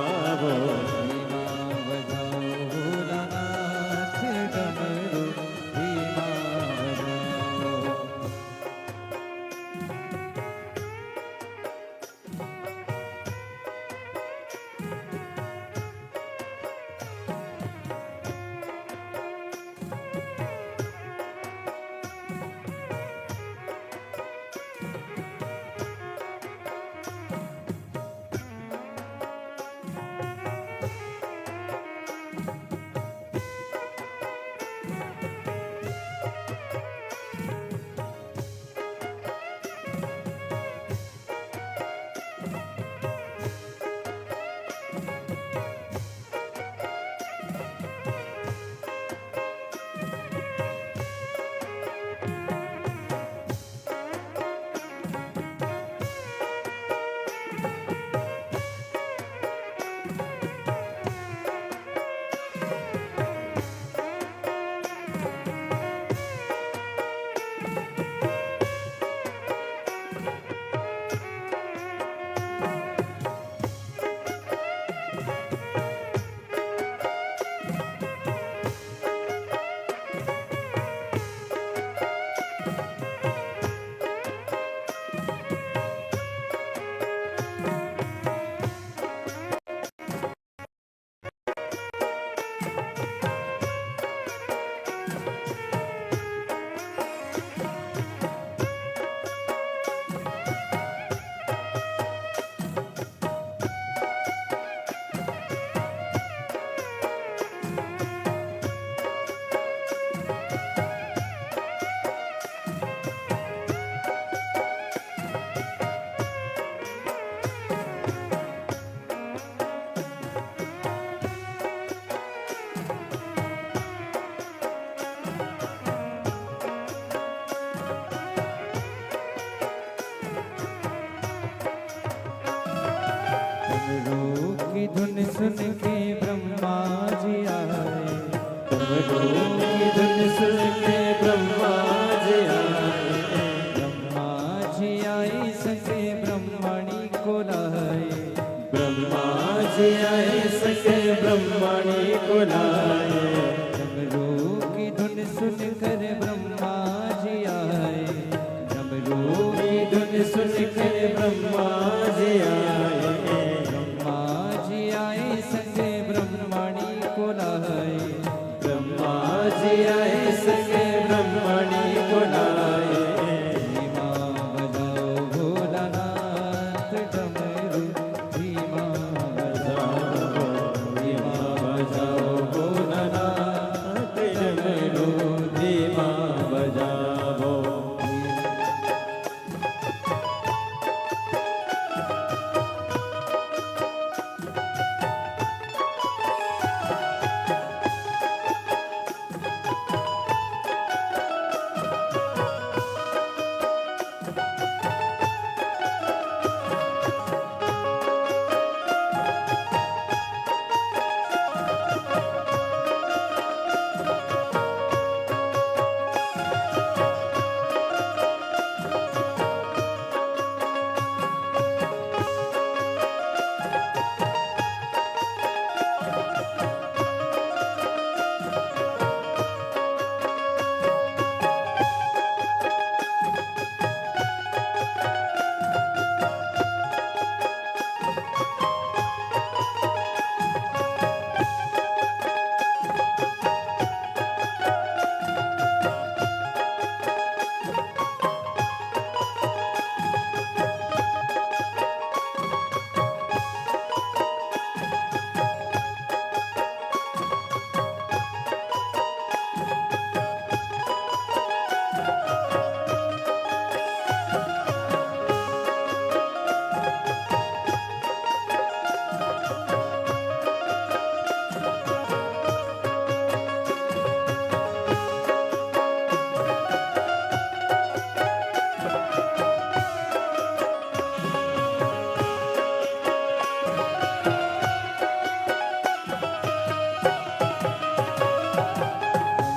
डमरू की धुन सुन के ब्रह्मा जी आए, डमरू की धुन सुन के ब्रह्मा जी आए, ब्रह्मा जी आए सके ब्रह्मणी को लाए, ब्रह्मा जी आए सके ब्रह्मणी को लाए, डमरू की धुन सुन कर ब्रह्मा जी आए, डमरू की धुन सुन कर ब्रह्मा जी आए, ब्रह्मा जी आए सके ब्रह्मणी को लाए, ब्रह्मा जी आए सके ब्रह्मणी को लाए, धीमा बजाओ भोलानाथ डमरू, धीमा बजाओ, धीमा बजाओ भोलानाथ डमरू, धीमा बजाओ।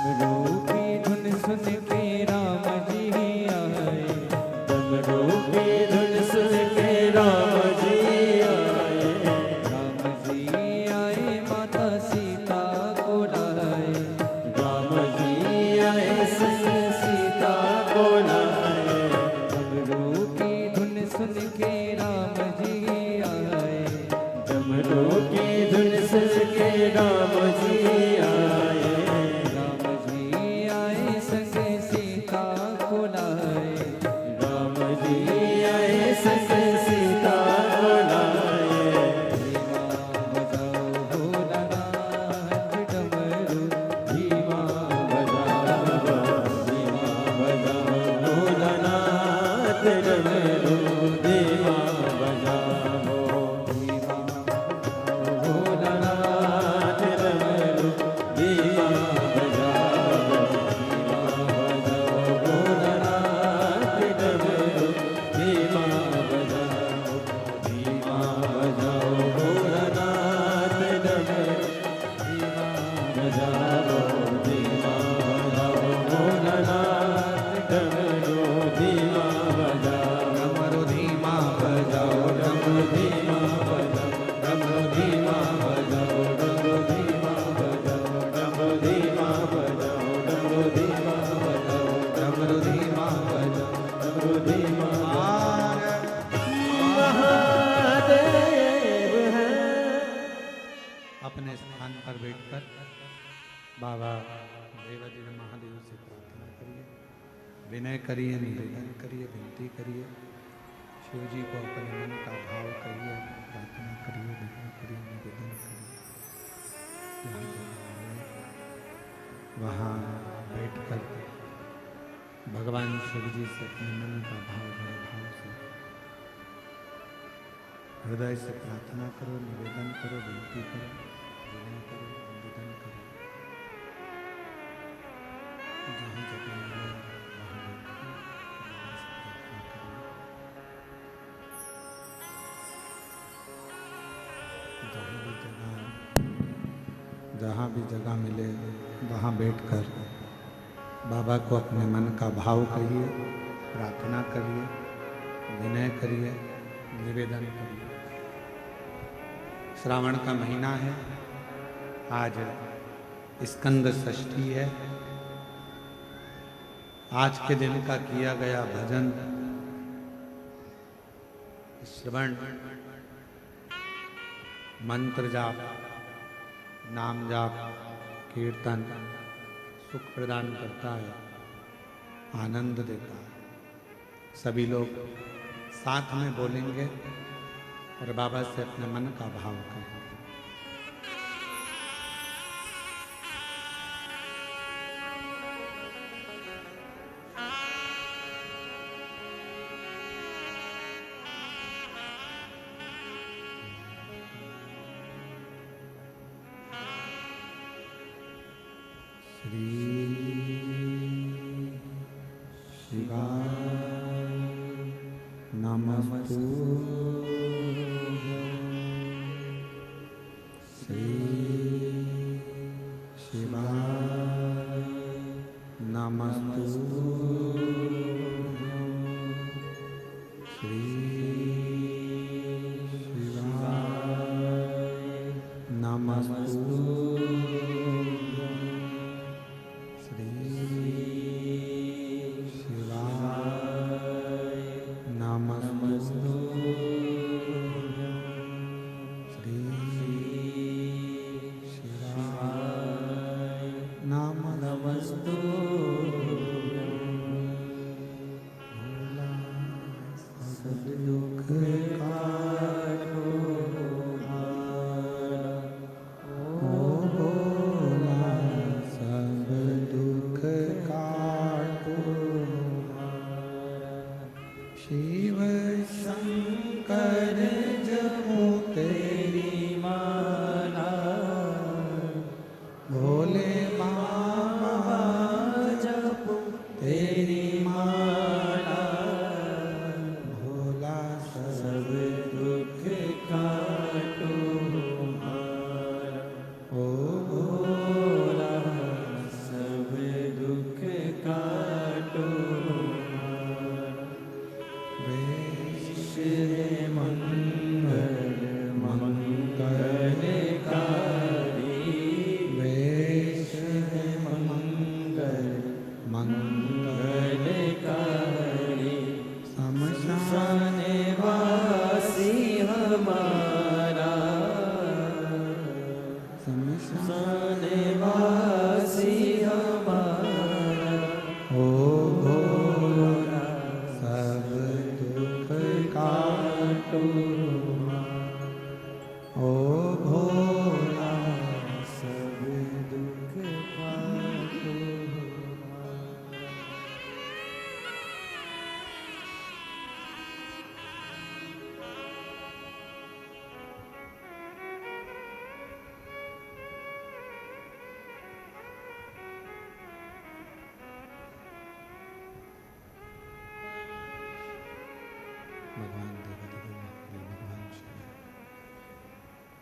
डमरू की धुन सुन के राम जी आए, डमरू की धुन सुन के राम जी आए, राम जी आए माता सीता को लाए, राम जी आए संग सीता को लाए, डमरू की धुन सुन के राम जी आए, डमरू की धुन सुन के राम जी आए, राम जी आए संग सीता को लाए, राम जी आए संग सीता को लाए, धीमा बजाओ भोलानाथ डमरू, धीमा बजाओ, धीमा बजाओ भोलानाथ डमरू, धीमा बजाओ, धीमा भोलानाथ डमरू, धीमा बजाओ, धीमा बजाओ भोलानाथ डमरू, धीमा बजाओ, धीमा बजाओ भोलानाथ डमरू, धीमा बजाओ, डमरू धीमा बजाओ, डमरू धीमा बजाओ, डमरू धीमा बजाओ, डमरू धीमा बजाओ, डमरू धीमा बजाओ, डमरू धीमा बजाओ, डमरू धीमा बजाओ, डमरू धीमा महादेव है। अपने स्थान पर बैठकर बाबा देवादिदेव महादेव से प्रार्थना करिए, विनय करिए, निवेदन करिए, विनती करिए, शिव जी को अपने मन का भाव करिए, प्रार्थना करिए, विनय करिए, निवेदन करिए। जहाँ जगह है, वहाँ बैठकर भगवान शिव जी से अपने मन का भाव बड़े भाव से हृदय से प्रार्थना करो, निवेदन करो, विनती करो, विनय करो, निवेदन करो। जहाँ जगह मिले वहाँ बैठो, हृदय से प्रार्थना करो। जहाँ भी जगह मिले वहाँ बैठकर बाबा को अपने मन का भाव करिए, प्रार्थना करिए, विनय करिए, निवेदन करिए। श्रावण का महीना है, आज स्कंद षष्ठी है। आज के दिन का किया गया भजन, श्रवण, मंत्र जाप, नाम जाप, कीर्तन सुख प्रदान करता है, आनंद देता है। सभी लोग साथ में बोलेंगे और बाबा से अपने मन का भाव कहेंगे। भगवान देवादिदेव महादेव, भगवान शिव,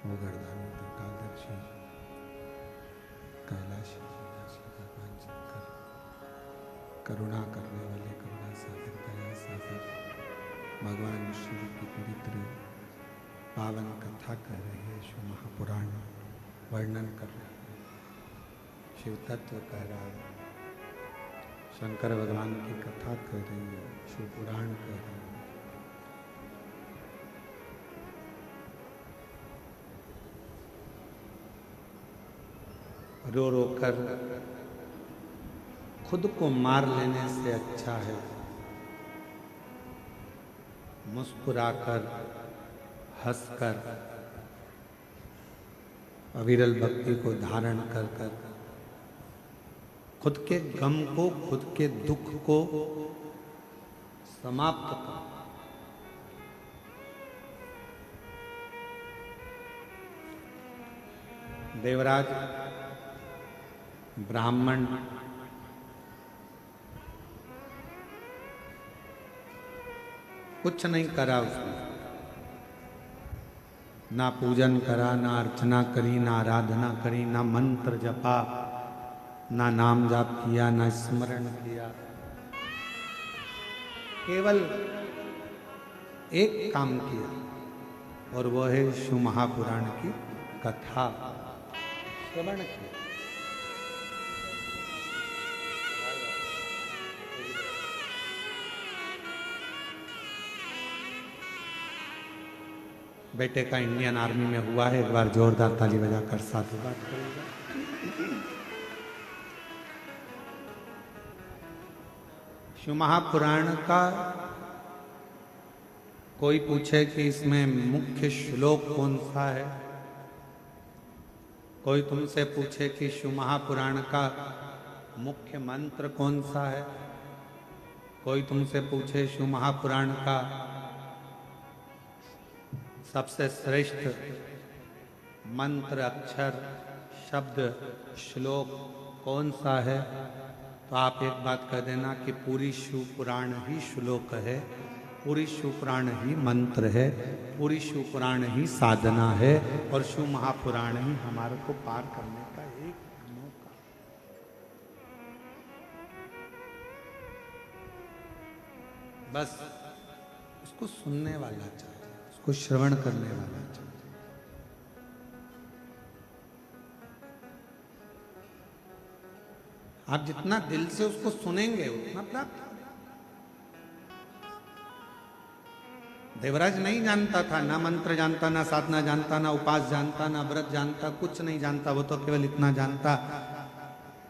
वो गर्दानी त्रिकालदर्शी, कैलाशी, भगवान शंकर, करुणा करने वाले करुणा सागर, दया सागर, भगवान शिव की पवित्र पावन कथा कर रहे हैं, शिव महापुराण वर्णन कर रहे हैं, शिव तत्व कह रहा है, शंकर भगवान की कथा कर रही है, शिव पुराण कर रही है। रो रो कर खुद को मार लेने से अच्छा है मुस्कुराकर, हंसकर, अविरल भक्ति को धारण कर कर खुद के गम को, खुद के दुख को समाप्त कर। देवराज ब्राह्मण कुछ नहीं करा उसने, ना पूजन करा, ना अर्चना करी, ना आराधना करी, ना मंत्र जपा, ना नाम जाप किया, ना स्मरण किया। केवल एक काम किया और वह है शिव महापुराण की कथा श्रवण किया। बेटे का इंडियन आर्मी में हुआ है, एक बार जोरदार ताली बजाकर साधुवाद करेगा। शिव महापुराण का कोई पूछे कि इसमें मुख्य श्लोक कौन सा है, कोई तुमसे पूछे कि शिव महापुराण का मुख्य मंत्र कौन सा है, कोई तुमसे पूछे शिव महापुराण का सबसे श्रेष्ठ मंत्र, अक्षर, शब्द, श्लोक कौन सा है, तो आप एक बात कह देना कि पूरी शिव पुराण ही श्लोक है, पूरी शिव पुराण ही मंत्र है, पूरी शिव पुराण ही साधना है और शिव महापुराण ही हमारे को पार करने का एक मौका। बस उसको सुनने वाला चाहिए, उसको श्रवण करने वाला चाहिए। आप जितना दिल से उसको सुनेंगे उतना प्राप्त। देवराज नहीं जानता था, ना मंत्र जानता, ना साधना जानता, ना उपास जानता, ना व्रत जानता, कुछ नहीं जानता। वो तो केवल इतना जानता,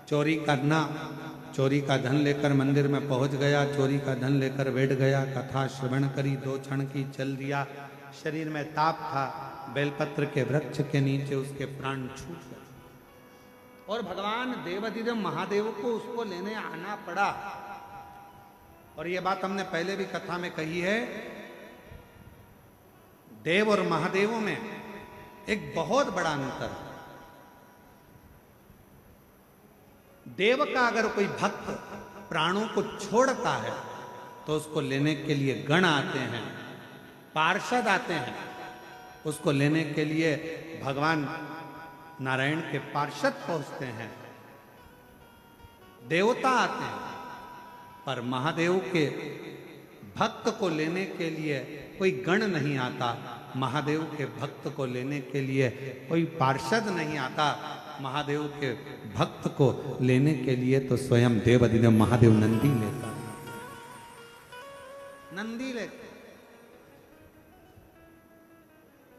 चोरी करना, चोरी का धन लेकर मंदिर में पहुंच गया, चोरी का धन लेकर बैठ गया, कथा श्रवण करी, 2 क्षण की चल दिया, शरीर में ताप था, बेलपत्र के वृक्ष के नीचे उसके प्राण छूट गए और भगवान देवाधिदेव महादेव को उसको लेने आना पड़ा। और ये बात हमने पहले भी कथा में कही है, देव और महादेवों में एक बहुत बड़ा अंतर है। देव का अगर कोई भक्त प्राणों को छोड़ता है तो उसको लेने के लिए गण आते हैं, पार्षद आते हैं, उसको लेने के लिए भगवान नारायण के पार्षद पहुंचते हैं, देवता आते हैं। पर महादेव के भक्त को लेने के लिए कोई गण नहीं आता, महादेव के भक्त को लेने के लिए कोई पार्षद नहीं आता। महादेव के भक्त को लेने के लिए तो स्वयं देवाधिदेव महादेव नंदी लेता, नंदी लेते।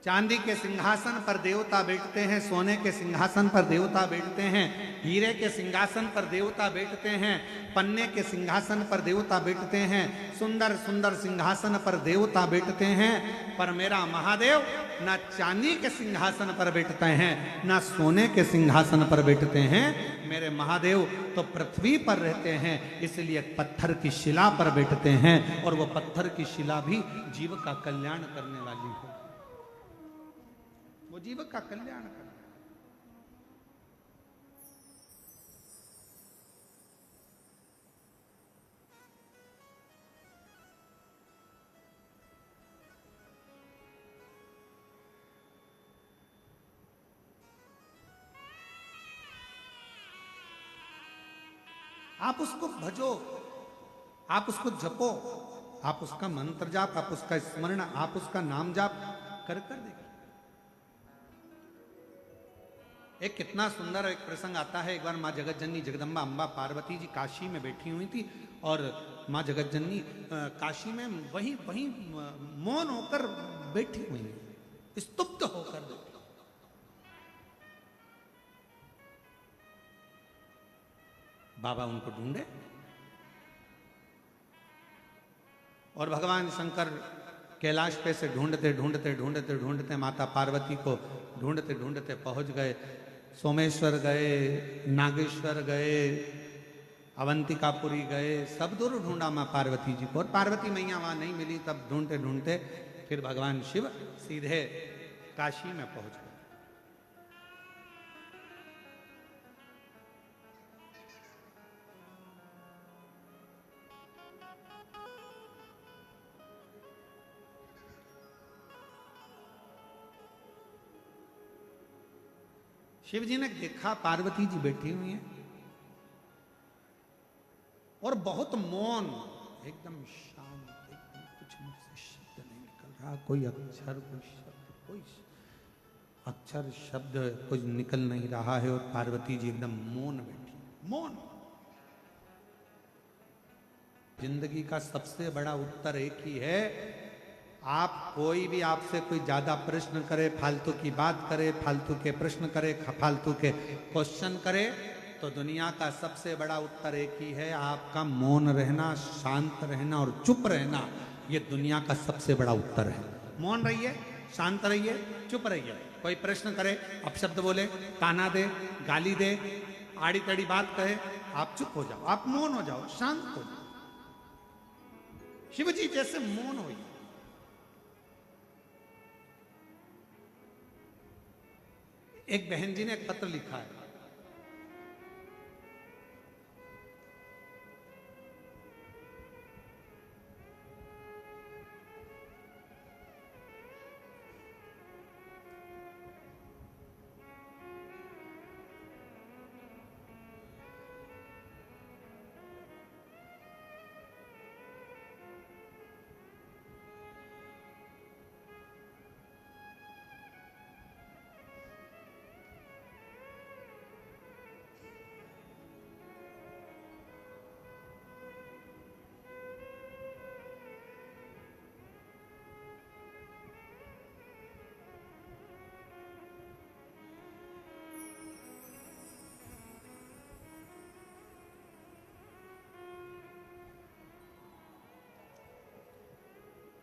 चांदी के सिंहासन पर देवता बैठते हैं, सोने के सिंहासन पर देवता बैठते हैं, हीरे के सिंहासन पर देवता बैठते हैं, पन्ने के सिंहासन पर देवता बैठते हैं, सुंदर सुंदर सिंहासन पर देवता बैठते हैं। पर मेरा महादेव ना चांदी के सिंहासन पर बैठते हैं, ना सोने के सिंहासन पर बैठते हैं। मेरे महादेव तो पृथ्वी पर रहते हैं, इसलिए पत्थर की शिला पर बैठते हैं और वो पत्थर की शिला भी जीव का कल्याण करने वाली है, वो जीव का कल्याण करना। आप उसको भजो, आप उसको जपो, आप उसका मंत्र जाप, आप उसका स्मरण, आप उसका नाम जाप कर कर देखिए। एक कितना सुंदर एक प्रसंग आता है। एक बार माँ जगत जननी जगदम्बा अम्बा पार्वती जी काशी में बैठी हुई थी और माँ जगत जननी काशी में वहीं वहीं मौन होकर बैठी हुई, स्तुप्त होकर बैठी। बाबा उनको ढूंढे और भगवान शंकर कैलाश पे से ढूंढते ढूंढते ढूंढते ढूंढते माता पार्वती को ढूंढते ढूंढते पहुंच गए। सोमेश्वर गए, नागेश्वर गए, अवंतिकापुरी गए, सब दूर ढूंढा माँ पार्वती जी को और पार्वती मैया वहां नहीं मिली। तब ढूंढते ढूंढते फिर भगवान शिव सीधे काशी में पहुंच गए। शिव जी ने देखा पार्वती जी बैठी हुई हैं और बहुत मौन, एकदम शांत, एकदम कुछ मुझसे शब्द नहीं निकल रहा, कोई अक्षर, कोई अक्षर शब्द कुछ निकल नहीं रहा है, और पार्वती जी एकदम मौन बैठी, मौन। जिंदगी का सबसे बड़ा उत्तर एक ही है, आप कोई भी आपसे कोई ज्यादा प्रश्न करे, फालतू की बात करे, फालतू के प्रश्न करे, फालतू के क्वेश्चन करे, तो दुनिया का सबसे बड़ा उत्तर एक ही है, आपका मौन रहना, शांत रहना और चुप रहना। ये दुनिया का सबसे बड़ा उत्तर है। मौन रहिए, शांत रहिए, चुप रहिए। कोई प्रश्न करे, अपशब्द बोले, ताना दे, गाली दे, आड़ी तड़ी बात कहे, आप चुप हो जाओ, आप मौन हो जाओ, शांत हो जाओ। शिव जी जैसे मौन हो। एक बहन जी ने एक पत्र लिखा है,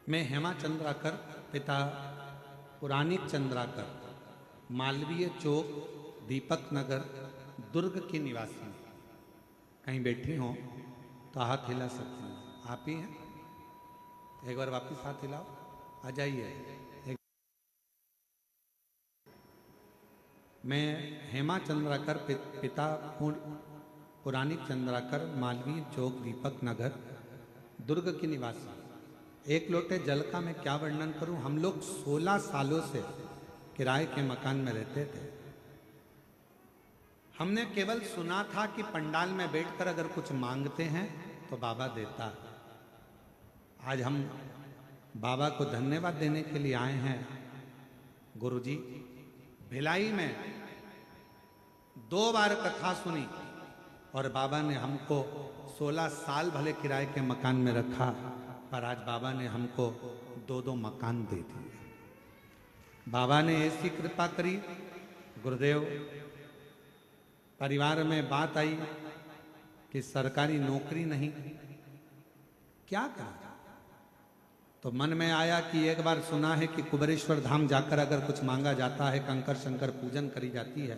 मैं हेमा चंद्राकर, पिता पुराणिक चंद्राकर, मालवीय चौक, दीपक नगर, दुर्ग की निवासी हूँ। कहीं बैठी हो तो हाथ हिला सकती हूँ। आप ही हैं? एक बार वापस हाथ हिलाओ, आ जाइए। मैं हेमा चंद्राकर, पिता पुराणिक चंद्राकर, मालवीय चौक, दीपक नगर, दुर्ग की निवासी। एक लोटे जल का मैं क्या वर्णन करूं। हम लोग 16 सालों से किराए के मकान में रहते थे। हमने केवल सुना था कि पंडाल में बैठकर अगर कुछ मांगते हैं तो बाबा देता है। आज हम बाबा को धन्यवाद देने के लिए आए हैं। गुरुजी, भिलाई में 2 बार कथा सुनी और बाबा ने हमको 16 साल भले किराए के मकान में रखा, पर आज बाबा ने हमको 2-2 मकान दे दिए। बाबा ने ऐसी कृपा करी। गुरुदेव, परिवार में बात आई कि सरकारी नौकरी नहीं, क्या करें? तो मन में आया कि एक बार सुना है कि कुबेरेश्वर धाम जाकर अगर कुछ मांगा जाता है, कंकर शंकर पूजन करी जाती है,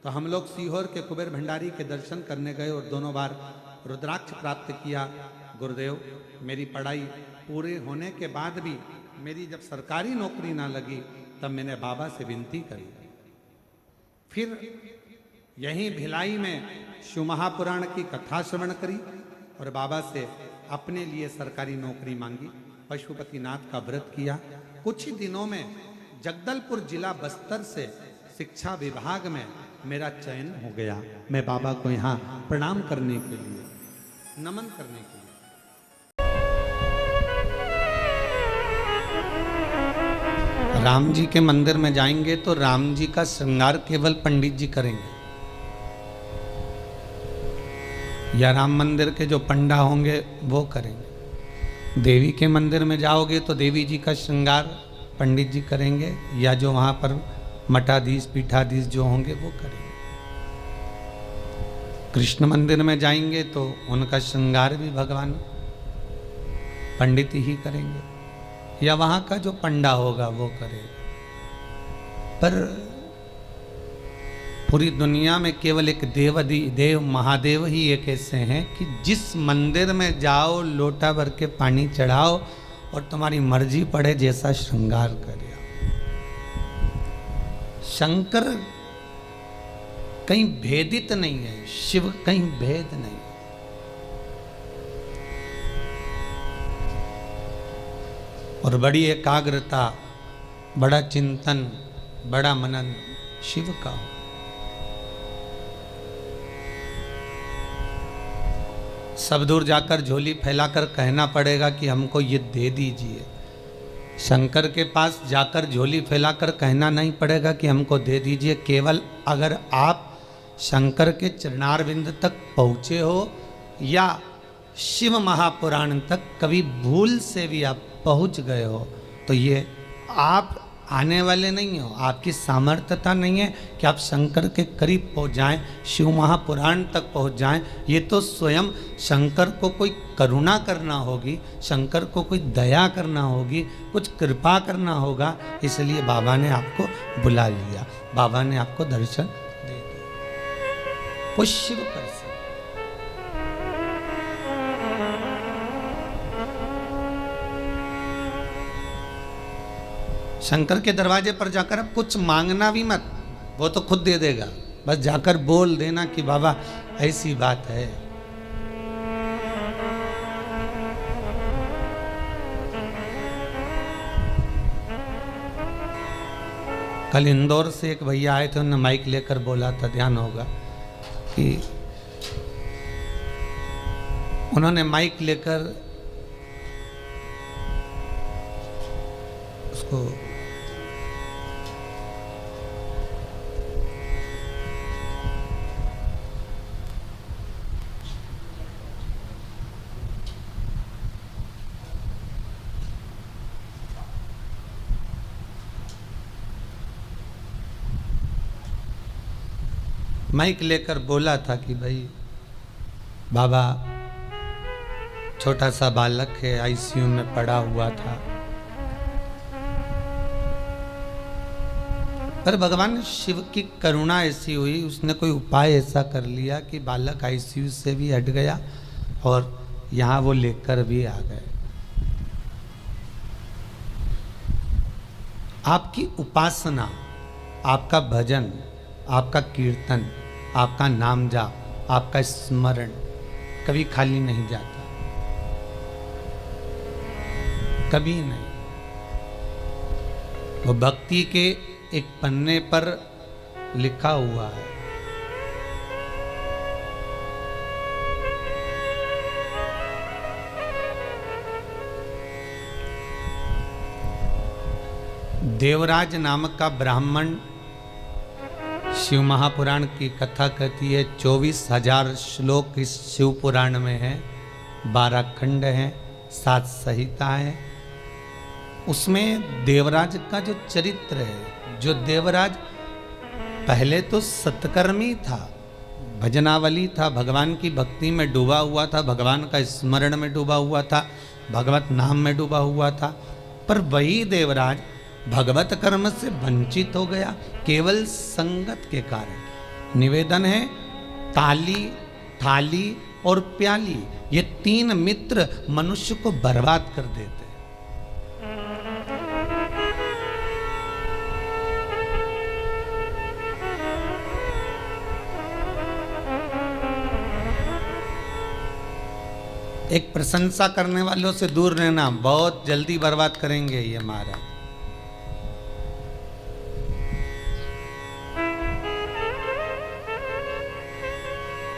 तो हम लोग सीहोर के कुबेर भंडारी के दर्शन करने गए और दोनों बार रुद्राक्ष प्राप्त किया। गुरुदेव, मेरी पढ़ाई पूरे होने के बाद भी मेरी जब सरकारी नौकरी ना लगी, तब मैंने बाबा से विनती करी। फिर यहीं भिलाई में शिव महापुराण की कथा श्रवण करी और बाबा से अपने लिए सरकारी नौकरी मांगी। पशुपतिनाथ का व्रत किया। कुछ ही दिनों में जगदलपुर जिला बस्तर से शिक्षा विभाग में मेरा चयन हो गया। मैं बाबा को यहाँ प्रणाम करने के लिए, नमन करने के लिए। राम जी के मंदिर में जाएंगे तो राम जी का श्रृंगार केवल पंडित जी करेंगे, या राम मंदिर के जो पंडा होंगे वो करेंगे। देवी के मंदिर में जाओगे तो देवी जी का श्रृंगार पंडित जी करेंगे, या जो वहां पर मठाधीश पीठाधीश जो होंगे वो करेंगे। कृष्ण मंदिर में जाएंगे तो उनका श्रृंगार भी भगवान पंडित ही करेंगे, या वहां का जो पंडा होगा वो करेगा। पर पूरी दुनिया में केवल एक देव महादेव ही एक ऐसे हैं कि जिस मंदिर में जाओ, लोटा भर के पानी चढ़ाओ और तुम्हारी मर्जी पड़े जैसा श्रृंगार करे। शंकर कहीं भेदित नहीं है, शिव कहीं भेद नहीं। और बड़ी एकाग्रता, बड़ा चिंतन, बड़ा मनन शिव का हो। सब दूर जाकर झोली फैलाकर कहना पड़ेगा कि हमको ये दे दीजिए। शंकर के पास जाकर झोली फैलाकर कहना नहीं पड़ेगा कि हमको दे दीजिए। केवल अगर आप शंकर के चरणारविंद तक पहुँचे हो या शिव महापुराण तक कभी भूल से भी आप पहुँच गए हो तो ये आप आने वाले नहीं हो, आपकी सामर्थ्यता नहीं है कि आप शंकर के करीब पहुँच जाएं, शिव महापुराण तक पहुँच जाएं। ये तो स्वयं शंकर को कोई करुणा करना होगी, शंकर को कोई दया करना होगी, कुछ कृपा करना होगा। इसलिए बाबा ने आपको बुला लिया, बाबा ने आपको दर्शन दे दिया। वो शिव कर सकते। शंकर के दरवाजे पर जाकर अब कुछ मांगना भी मत, वो तो खुद दे देगा। बस जाकर बोल देना कि बाबा ऐसी बात है। कल इंदौर से एक भैया आए थे, उन्होंने माइक लेकर बोला था, ध्यान होगा कि उन्होंने माइक लेकर उसको माइक लेकर बोला था कि भाई बाबा छोटा सा बालक है, आईसीयू में पड़ा हुआ था, पर भगवान शिव की करुणा ऐसी हुई, उसने कोई उपाय ऐसा कर लिया कि बालक आईसीयू से भी हट गया और यहाँ वो लेकर भी आ गए। आपकी उपासना, आपका भजन, आपका कीर्तन, आपका नाम जाप, आपका स्मरण कभी खाली नहीं जाता, कभी नहीं। वो भक्ति के एक पन्ने पर लिखा हुआ है। देवराज नामक का ब्राह्मण शिव महापुराण की कथा कहती है। 24,000 श्लोक इस शिव पुराण में है, 12 खंड हैं, 7 संहिता है। उसमें देवराज का जो चरित्र है, जो देवराज पहले तो सत्कर्मी था, भजनावली था, भगवान की भक्ति में डूबा हुआ था, भगवान का स्मरण में डूबा हुआ था, भगवत नाम में डूबा हुआ था, पर वही देवराज भगवत कर्म से वंचित हो गया केवल संगत के कारण। निवेदन है, ताली, थाली और प्याली, ये 3 मित्र मनुष्य को बर्बाद कर देते। एक प्रशंसा करने वालों से दूर रहना, बहुत जल्दी बर्बाद करेंगे ये महाराज।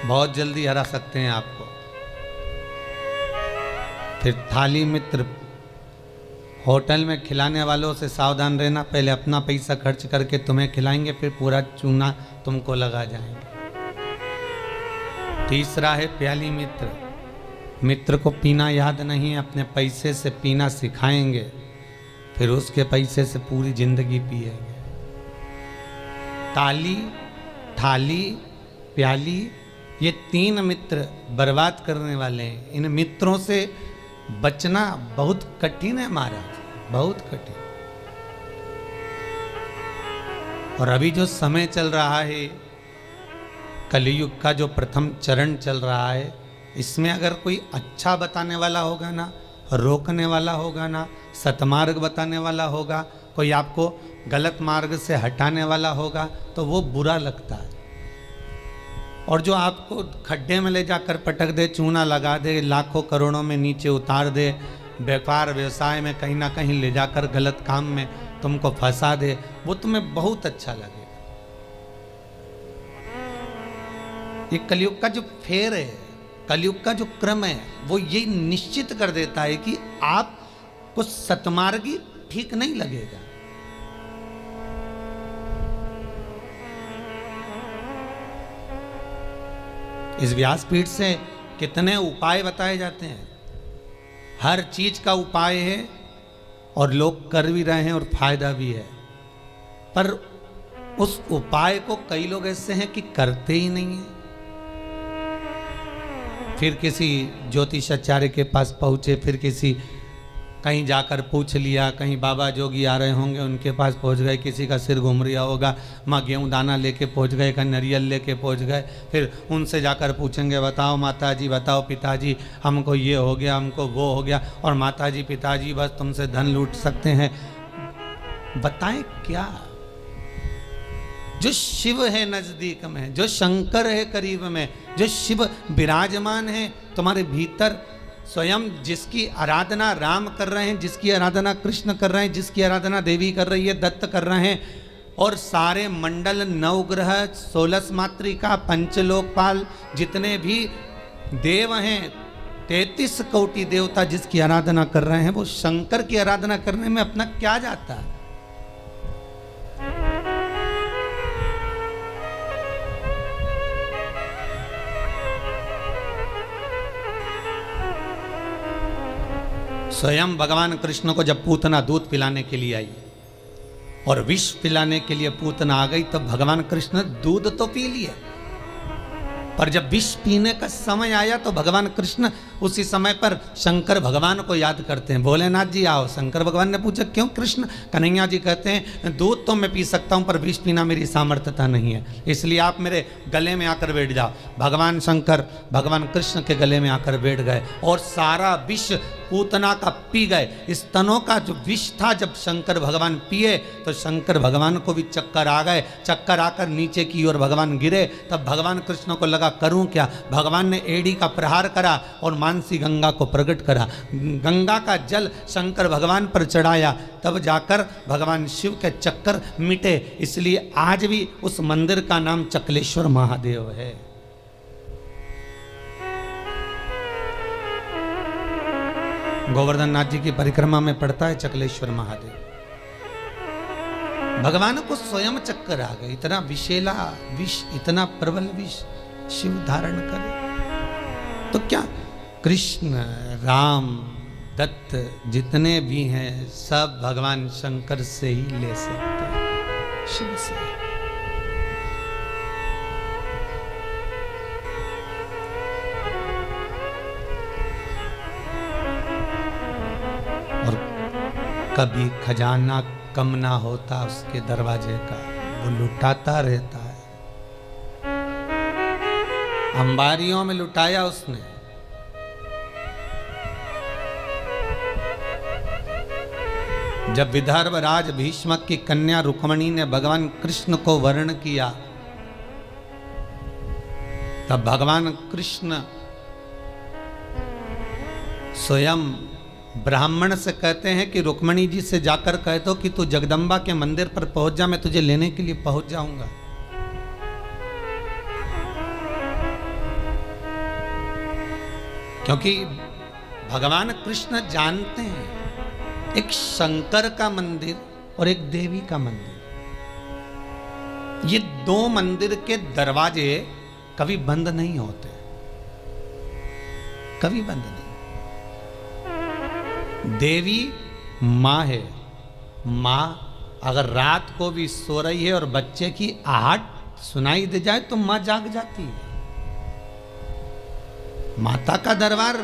बहुत जल्दी हरा सकते हैं आपको। फिर थाली मित्र, होटल में खिलाने वालों से सावधान रहना, पहले अपना पैसा खर्च करके तुम्हें खिलाएंगे, फिर पूरा चूना तुमको लगा जाएंगे। तीसरा है प्याली मित्र, मित्र को पीना याद नहीं है, अपने पैसे से पीना सिखाएंगे, फिर उसके पैसे से पूरी जिंदगी पिएंगे। ताली, थाली, प्याली, ये 3 मित्र बर्बाद करने वाले हैं। इन मित्रों से बचना बहुत कठिन है महाराज, बहुत कठिन। और अभी जो समय चल रहा है, कलियुग का जो प्रथम चरण चल रहा है, इसमें अगर कोई अच्छा बताने वाला होगा ना, रोकने वाला होगा ना, सतमार्ग बताने वाला होगा, कोई आपको गलत मार्ग से हटाने वाला होगा, तो वो बुरा लगता है। और जो आपको खड्डे में ले जाकर पटक दे, चूना लगा दे, लाखों करोड़ों में नीचे उतार दे, व्यापार व्यवसाय में कहीं ना कहीं ले जाकर गलत काम में तुमको फंसा दे, वो तुम्हें बहुत अच्छा लगेगा। ये कलयुग का जो फेर है, कलयुग का जो क्रम है वो ये निश्चित कर देता है कि आपको सतमार्गी ठीक नहीं लगेगा। इस व्यासपीठ से कितने उपाय बताए जाते हैं, हर चीज का उपाय है और लोग कर भी रहे हैं और फायदा भी है, पर उस उपाय को कई लोग ऐसे हैं कि करते ही नहीं है। फिर किसी ज्योतिषाचार्य के पास पहुंचे, फिर किसी कहीं जाकर पूछ लिया, कहीं बाबा जोगी आ रहे होंगे उनके पास पहुंच गए, किसी का सिर घूम रहा होगा, माँ गेहूँ दाना लेके पहुंच गए, कहीं नारियल लेके पहुंच गए, फिर उनसे जाकर पूछेंगे बताओ माता जी, बताओ पिताजी, हमको ये हो गया, हमको वो हो गया, और माता जी पिताजी बस तुमसे धन लूट सकते हैं। बताएं क्या? जो शिव है नजदीक में, जो शंकर है करीब में, जो शिव विराजमान है तुम्हारे भीतर, स्वयं जिसकी आराधना राम कर रहे हैं, जिसकी आराधना कृष्ण कर रहे हैं, जिसकी आराधना देवी कर रही है, दत्त कर रहे हैं, और सारे मंडल, नवग्रह, 16 मातृका, पंचलोकपाल, जितने भी देव हैं, 33 कोटि देवता जिसकी आराधना कर रहे हैं, वो शंकर की आराधना करने में अपना क्या जाता है? स्वयं भगवान कृष्ण को जब पूतना दूध पिलाने के लिए आई और विष पिलाने के लिए पूतना आ गई, तब भगवान कृष्ण दूध तो पी लिए, पर जब विष पीने का समय आया तो भगवान कृष्ण उसी समय पर शंकर भगवान को याद करते हैं। भोलेनाथ जी आओ। शंकर भगवान ने पूछा क्यों कृष्ण? कन्हैया जी कहते हैं दूध तो मैं पी सकता हूं, पर विष पीना मेरी सामर्थ्यता नहीं है, इसलिए आप मेरे गले में आकर बैठ जाओ। भगवान शंकर भगवान कृष्ण के गले में आकर बैठ गए और सारा विष पूतना का पी गए। स्तनों का जो विष था जब शंकर भगवान पिए तो शंकर भगवान को भी चक्कर आ गए। चक्कर आकर नीचे की ओर भगवान गिरे। तब भगवान कृष्ण को लगा करूं क्या? भगवान ने एड़ी का प्रहार करा और मानसी गंगा को प्रकट करा। गंगा का जल शंकर भगवान पर चढ़ाया, तब जाकर भगवान शिव के चक्कर मिटे। इसलिए आज भी उस मंदिर का नाम चकलेश्वर महादेव है। गोवर्धन नाथ जी की परिक्रमा में पड़ता है चकलेश्वर महादेव। भगवान को स्वयं चक्कर आ गए। इतना विषैला विष, इतना प्रबल विष शिव धारण करे तो क्या? कृष्ण, राम, दत्त जितने भी हैं सब भगवान शंकर से ही ले सकते हैं, शिव से। और कभी खजाना कम ना होता उसके दरवाजे का, वो लुटाता रहता है। अंबारियों में लुटाया उसने। जब विदर्भ राज भीष्मक की कन्या रुक्मणी ने भगवान कृष्ण को वर्ण किया, तब भगवान कृष्ण स्वयं ब्राह्मण से कहते हैं कि रुक्मणी जी से जाकर कह दो कि तू जगदम्बा के मंदिर पर पहुंच जा, मैं तुझे लेने के लिए पहुंच जाऊंगा। क्योंकि भगवान कृष्ण जानते हैं एक शंकर का मंदिर और एक देवी का मंदिर, ये दो मंदिर के दरवाजे कभी बंद नहीं होते, कभी बंद नहीं। देवी माँ है। माँ अगर रात को भी सो रही है और बच्चे की आहट सुनाई दे जाए तो माँ जाग जाती है। माता का दरबार,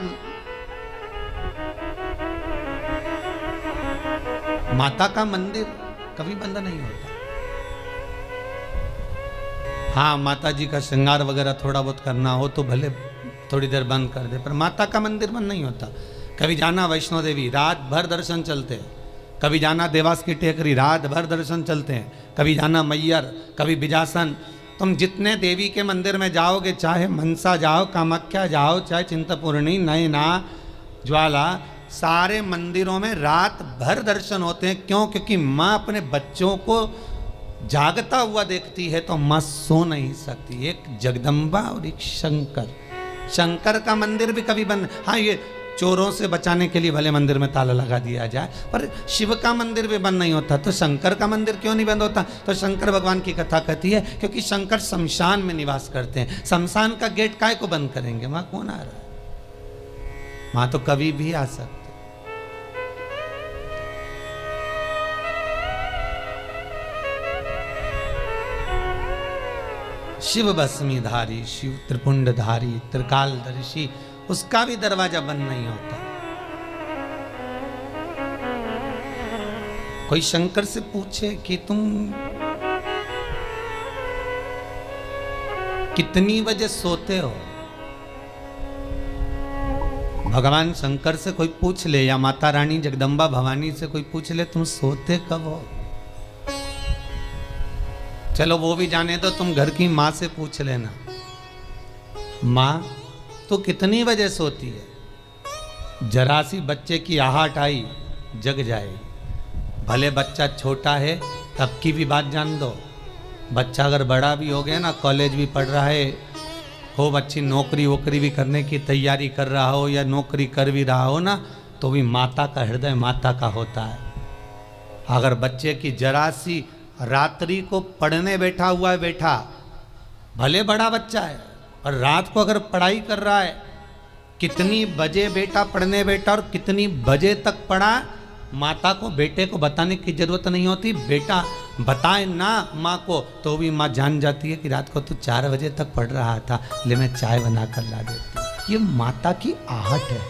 माता का मंदिर कभी बंद नहीं होता। हाँ, माता जी का श्रृंगार वगैरह थोड़ा बहुत करना हो तो भले थोड़ी देर बंद कर दे, पर माता का मंदिर बंद नहीं होता। कभी जाना वैष्णो देवी, रात भर दर्शन चलते हैं। कभी जाना देवास की टेकरी, रात भर दर्शन चलते हैं। कभी जाना मैयर, कभी बिजासन। तुम जितने देवी के मंदिर में जाओगे, चाहे मनसा जाओ, कामाख्या जाओ, चाहे चिंतपूर्णी, नैना, ज्वाला, सारे मंदिरों में रात भर दर्शन होते हैं। क्यों? क्योंकि माँ अपने बच्चों को जागता हुआ देखती है तो माँ सो नहीं सकती। एक जगदम्बा और एक शंकर, शंकर का मंदिर भी कभी बंद, हाँ ये चोरों से बचाने के लिए भले मंदिर में ताला लगा दिया जाए, पर शिव का मंदिर भी बंद नहीं होता, तो शंकर का मंदिर क्यों नहीं बंद होता? तो शंकर भगवान की कथा कहती है क्योंकि शंकर शमशान में निवास करते हैं। शमशान का गेट काय को बंद करेंगे? वहां कौन आ रहा है? वहां तो कभी भी आ सकते। शिव भस्मीधारी, शिव त्रिपुंडधारी, त्रिकालदर्शी, उसका भी दरवाजा बंद नहीं होता। कोई शंकर से पूछे कि तुम कितनी बजे सोते हो? भगवान शंकर से कोई पूछ ले या माता रानी जगदम्बा भवानी से कोई पूछ ले तुम सोते कब हो? चलो वो भी जाने तो तुम घर की माँ से पूछ लेना, माँ तो कितनी बजे सोती है? जरा सी बच्चे की आहट आई जग जाएगी। भले बच्चा छोटा है तब की भी बात जान दो, बच्चा अगर बड़ा भी हो गया ना, कॉलेज भी पढ़ रहा है, खूब अच्छी नौकरी वोकरी भी करने की तैयारी कर रहा हो या नौकरी कर भी रहा हो ना, तो भी माता का हृदय माता का होता है। अगर बच्चे की जरा सी रात्रि को पढ़ने बैठा हुआ है, बैठा भले बड़ा बच्चा है और रात को अगर पढ़ाई कर रहा है, कितनी बजे बेटा पढ़ने बैठा और कितनी बजे तक पढ़ा, माता को बेटे को बताने की जरूरत नहीं होती। बेटा बताए ना माँ को तो भी माँ जान जाती है कि रात को तू 4 बजे तक पढ़ रहा था, ले मैं चाय बना कर ला देती। ये माता की आहट है,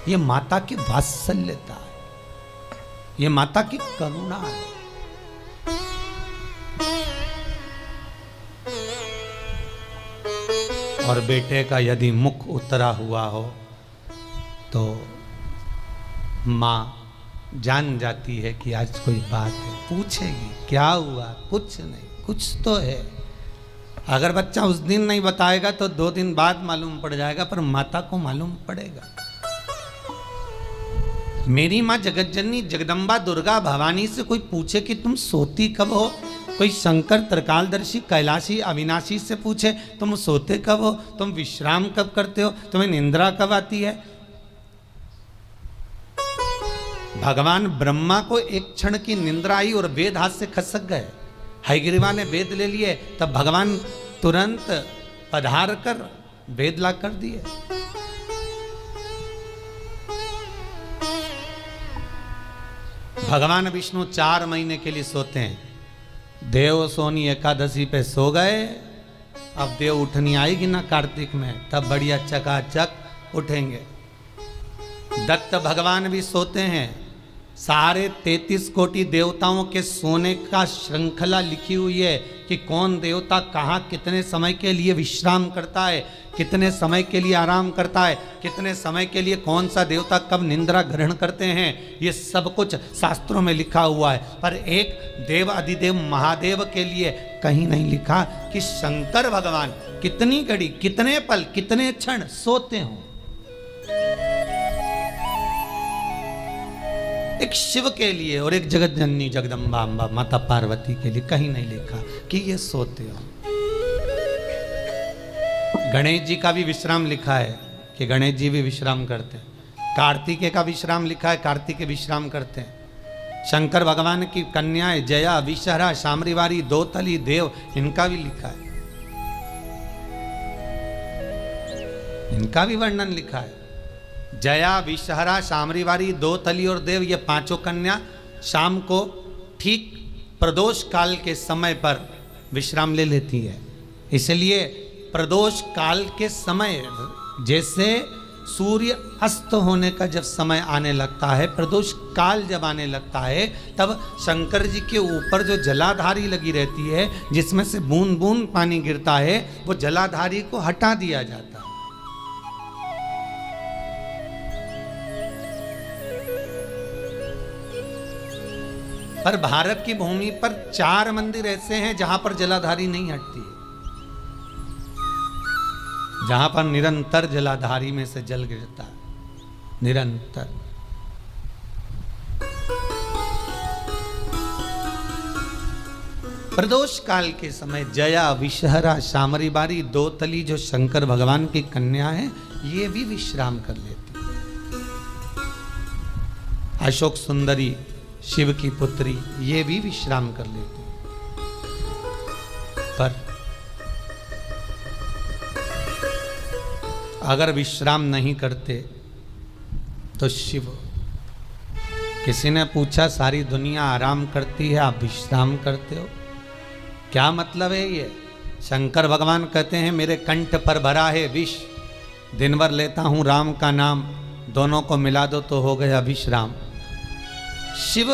ये माता की वात्सल्यता है, ये माता की करुणा है। और बेटे का यदि मुख उतरा हुआ हो तो माँ जान जाती है कि आज कोई बात है, पूछेगी क्या हुआ, कुछ नहीं, कुछ तो है। अगर बच्चा उस दिन नहीं बताएगा तो 2 दिन बाद मालूम पड़ जाएगा, पर माता को मालूम पड़ेगा। मेरी माँ जगतजननी जगदम्बा दुर्गा भवानी से कोई पूछे कि तुम सोती कब हो, कोई शंकर त्रिकालदर्शी कैलाशी अविनाशी से पूछे तुम सोते कब हो, तुम विश्राम कब करते हो, तुम्हें निंद्रा कब आती है। भगवान ब्रह्मा को एक क्षण की निंद्रा आई और वेद हाथ से खसक गए। हयग्रीवा ने वेद ले लिए, तब भगवान तुरंत पधार कर वेद ला कर दिए। भगवान विष्णु 4 महीने के लिए सोते हैं। देव सोनी एकादशी पे सो गए, अब देव उठनी आएगी ना कार्तिक में, तब बढ़िया चकाचक उठेंगे। दत्त भगवान भी सोते हैं। सारे 33 कोटि देवताओं के सोने का श्रृंखला लिखी हुई है कि कौन देवता कहाँ कितने समय के लिए विश्राम करता है, कितने समय के लिए आराम करता है, कितने समय के लिए कौन सा देवता कब निंद्रा ग्रहण करते हैं, ये सब कुछ शास्त्रों में लिखा हुआ है। पर एक देव अधिदेव महादेव के लिए कहीं नहीं लिखा कि शंकर भगवान कितनी घड़ी, कितने पल, कितने क्षण सोते हों। एक शिव के लिए और एक जगत जननी जगदम्बा अम्बा माता पार्वती के लिए कहीं नहीं लिखा कि ये सोते हो। गणेश जी का भी विश्राम लिखा है कि गणेश जी भी विश्राम करते हैं। कार्तिकेय का विश्राम लिखा है, कार्तिकेय विश्राम करते हैं। शंकर भगवान की कन्याएं जया, विषहरा, शामरीवारी, दोतली, देव, इनका भी लिखा है, इनका भी वर्णन लिखा है। जया, विषहरा, शामरीवारी, दोतली और देव, ये 5 कन्या शाम को ठीक प्रदोष काल के समय पर विश्राम ले लेती है। इसलिए प्रदोष काल के समय, जैसे सूर्य अस्त होने का जब समय आने लगता है, प्रदोष काल जब आने लगता है, तब शंकर जी के ऊपर जो जलाधारी लगी रहती है, जिसमें से बूंद बूंद पानी गिरता है, वो जलाधारी को हटा दिया जाता है। पर भारत की भूमि पर 4 मंदिर ऐसे हैं जहां पर जलाधारी नहीं हटती है, जहां पर निरंतर जलाधारी में से जल गिरता है, निरंतर। प्रदोष काल के समय जया, विषहरा, शामरी बारी, दो तली जो शंकर भगवान की कन्या है, ये भी विश्राम कर लेती। अशोक सुंदरी, शिव की पुत्री, ये भी विश्राम कर लेती। पर अगर विश्राम नहीं करते तो शिव, किसी ने पूछा सारी दुनिया आराम करती है, आप विश्राम करते हो, क्या मतलब है ये? शंकर भगवान कहते हैं मेरे कंठ पर भरा है विष, दिन भर लेता हूं राम का नाम, दोनों को मिला दो तो हो गया विश्राम। शिव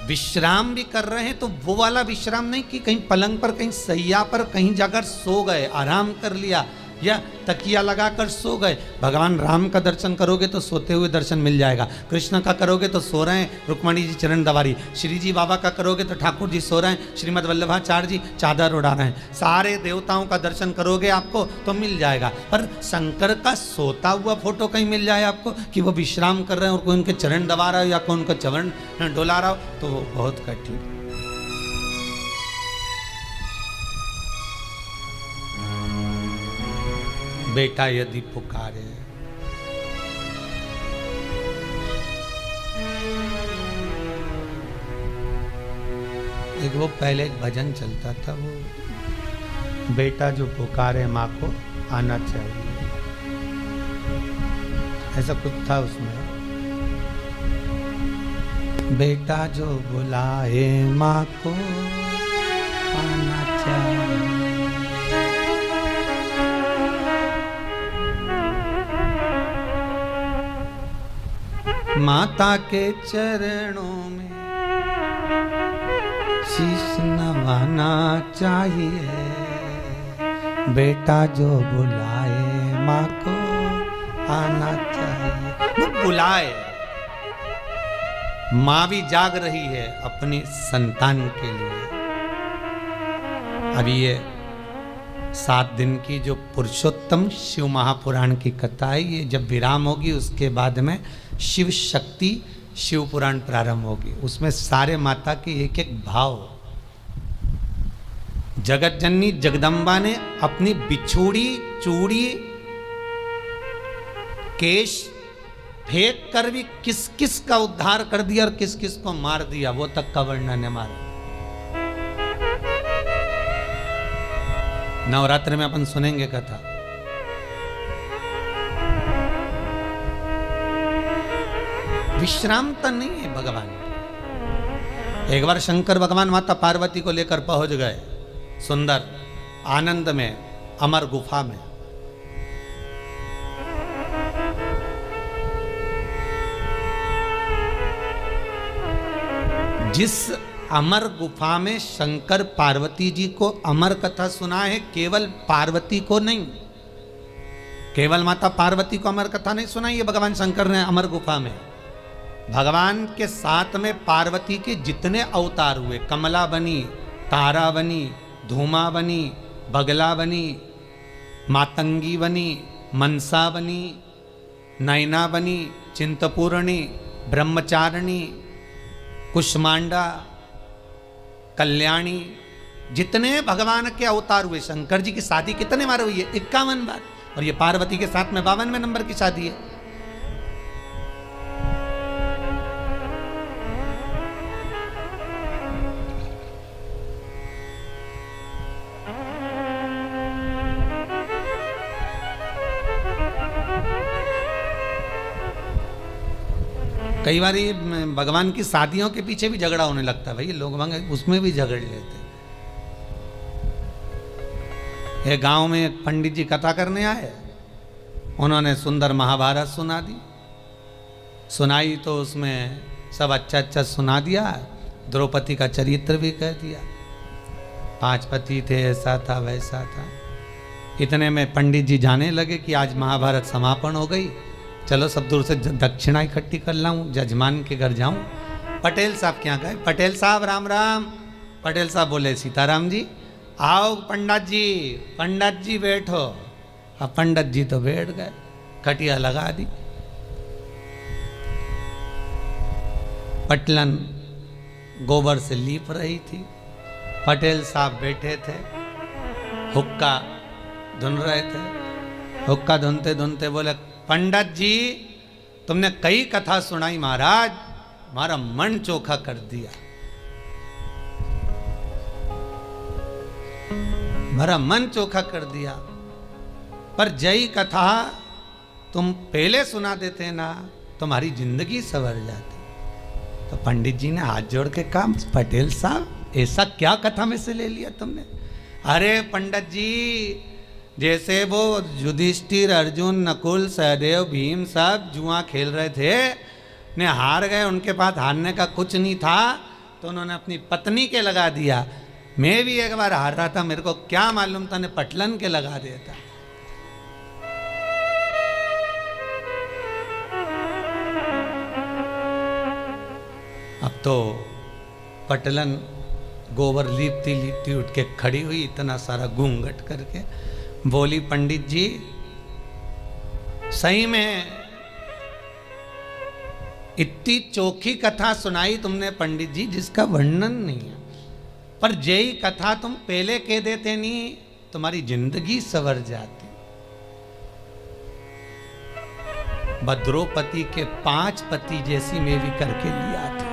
विश्राम भी कर रहे हैं तो वो वाला विश्राम नहीं कि कहीं पलंग पर, कहीं सैया पर, कहीं जाकर सो गए, आराम कर लिया या तकिया लगाकर सो गए। भगवान राम का दर्शन करोगे तो सोते हुए दर्शन मिल जाएगा, कृष्ण का करोगे तो सो रहे हैं, रुक्मणी जी चरण दबारी, श्री जी बाबा का करोगे तो ठाकुर जी सो रहे हैं, श्रीमद वल्लभाचार्य जी चादर उड़ा रहे हैं। सारे देवताओं का दर्शन करोगे आपको तो मिल जाएगा, पर शंकर का सोता हुआ फोटो कहीं मिल जाए आपको कि वो विश्राम कर रहे हैं और कोई उनके चरण दबा रहा हो या कोई उनका चरण डोला रहा हो, तो वो बहुत कठिन। बेटा यदि पुकारे, एक वो पहले एक भजन चलता था, वो बेटा जो पुकारे माँ को आना चाहिए, ऐसा कुछ था उसमें। बेटा जो बुलाए माँ को आना चाहिए। माता के चरणों में शीश नवाना चाहिए, बेटा जो बुलाए माँ को आना चाहिए। वो बुलाए, माँ भी जाग रही है अपनी संतान के लिए। अभी ये 7 दिन की जो पुरुषोत्तम शिव महापुराण की कथा है, ये जब विराम होगी उसके बाद में शिव शक्ति शिव पुराण प्रारंभ होगी। उसमें सारे माता के एक एक भाव, जगत जननी जगदम्बा ने अपनी बिछुड़ी चूड़ी केश फेंक कर भी किस किस का उद्धार कर दिया और किस किस को मार दिया, वो तक का वर्णन है मारा। नवरात्र में अपन सुनेंगे कथा। विश्रामता नहीं है भगवान। एक बार शंकर भगवान माता पार्वती को लेकर पहुंच गए सुंदर आनंद में, अमर गुफा में। जिस अमर गुफा में शंकर पार्वती जी को अमर कथा सुना है, केवल पार्वती को नहीं, केवल माता पार्वती को अमर कथा नहीं सुनाई है भगवान शंकर ने अमर गुफा में। भगवान के साथ में पार्वती के जितने अवतार हुए, कमला बनी, तारा बनी, धूमा बनी, बगला बनी, मातंगी बनी, मनसा बनी, नैना बनी, चिंतपूर्णी, ब्रह्मचारिणी, कुष्मांडा, कल्याणी, जितने भगवान के अवतार हुए। शंकर जी की शादी कितने बार हुई है? 51 बार। और ये पार्वती के साथ में 52वें नंबर की शादी है। कई बार ये भगवान की शादियों के पीछे भी झगड़ा होने लगता है, भाई लोग उसमें भी झगड़ लेते। ये गांव में एक पंडित जी कथा करने आए, उन्होंने सुंदर महाभारत सुना दी। सुनाई तो उसमें सब अच्छा अच्छा सुना दिया, द्रौपदी का चरित्र भी कह दिया, 5 पति थे, ऐसा था वैसा था। इतने में पंडित जी जाने लगे कि आज महाभारत समापन हो गई, चलो सब दूर से दक्षिणा इकट्ठी कर लाऊं, जजमान के घर जाऊं। पटेल साहब क्या गए, पटेल साहब राम राम। पटेल साहब बोले सीताराम जी आओ। पंडित जी बैठो। अब पंडित जी तो बैठ गए, खटिया लगा दी, पटलन गोबर से लीप रही थी, पटेल साहब बैठे थे, हुक्का धुन रहे थे। हुक्का धुनते धुनते बोले, पंडित जी तुमने कई कथा सुनाई महाराज, हमारा मन चोखा कर दिया, हमारा मन चोखा कर दिया। पर जय कथा तुम पहले सुना देते ना, तुम्हारी जिंदगी संवर जाती। तो पंडित जी ने हाथ जोड़ के कहा, पटेल साहब ऐसा क्या कथा में से ले लिया तुमने? अरे पंडित जी, जैसे वो युधिष्ठिर, अर्जुन, नकुल, सहदेव, भीम सब जुआ खेल रहे थे, ने हार गए, उनके पास हारने का कुछ नहीं था, तो उन्होंने अपनी पत्नी के लगा दिया। मैं भी एक बार हार रहा था, मेरे को क्या मालूम था, ने पटलन के लगा दिया था। अब तो पटलन गोबर लीपती लीपती उठ के खड़ी हुई, इतना सारा घूंघट करके बोली, पंडित जी सही में इतनी चोखी कथा सुनाई तुमने पंडित जी, जिसका वर्णन नहीं है। पर जय कथा तुम पहले कह देते नहीं, तुम्हारी जिंदगी संवर जाती। भद्रोपति के 5 पति जैसी मैं भी करके लिया था।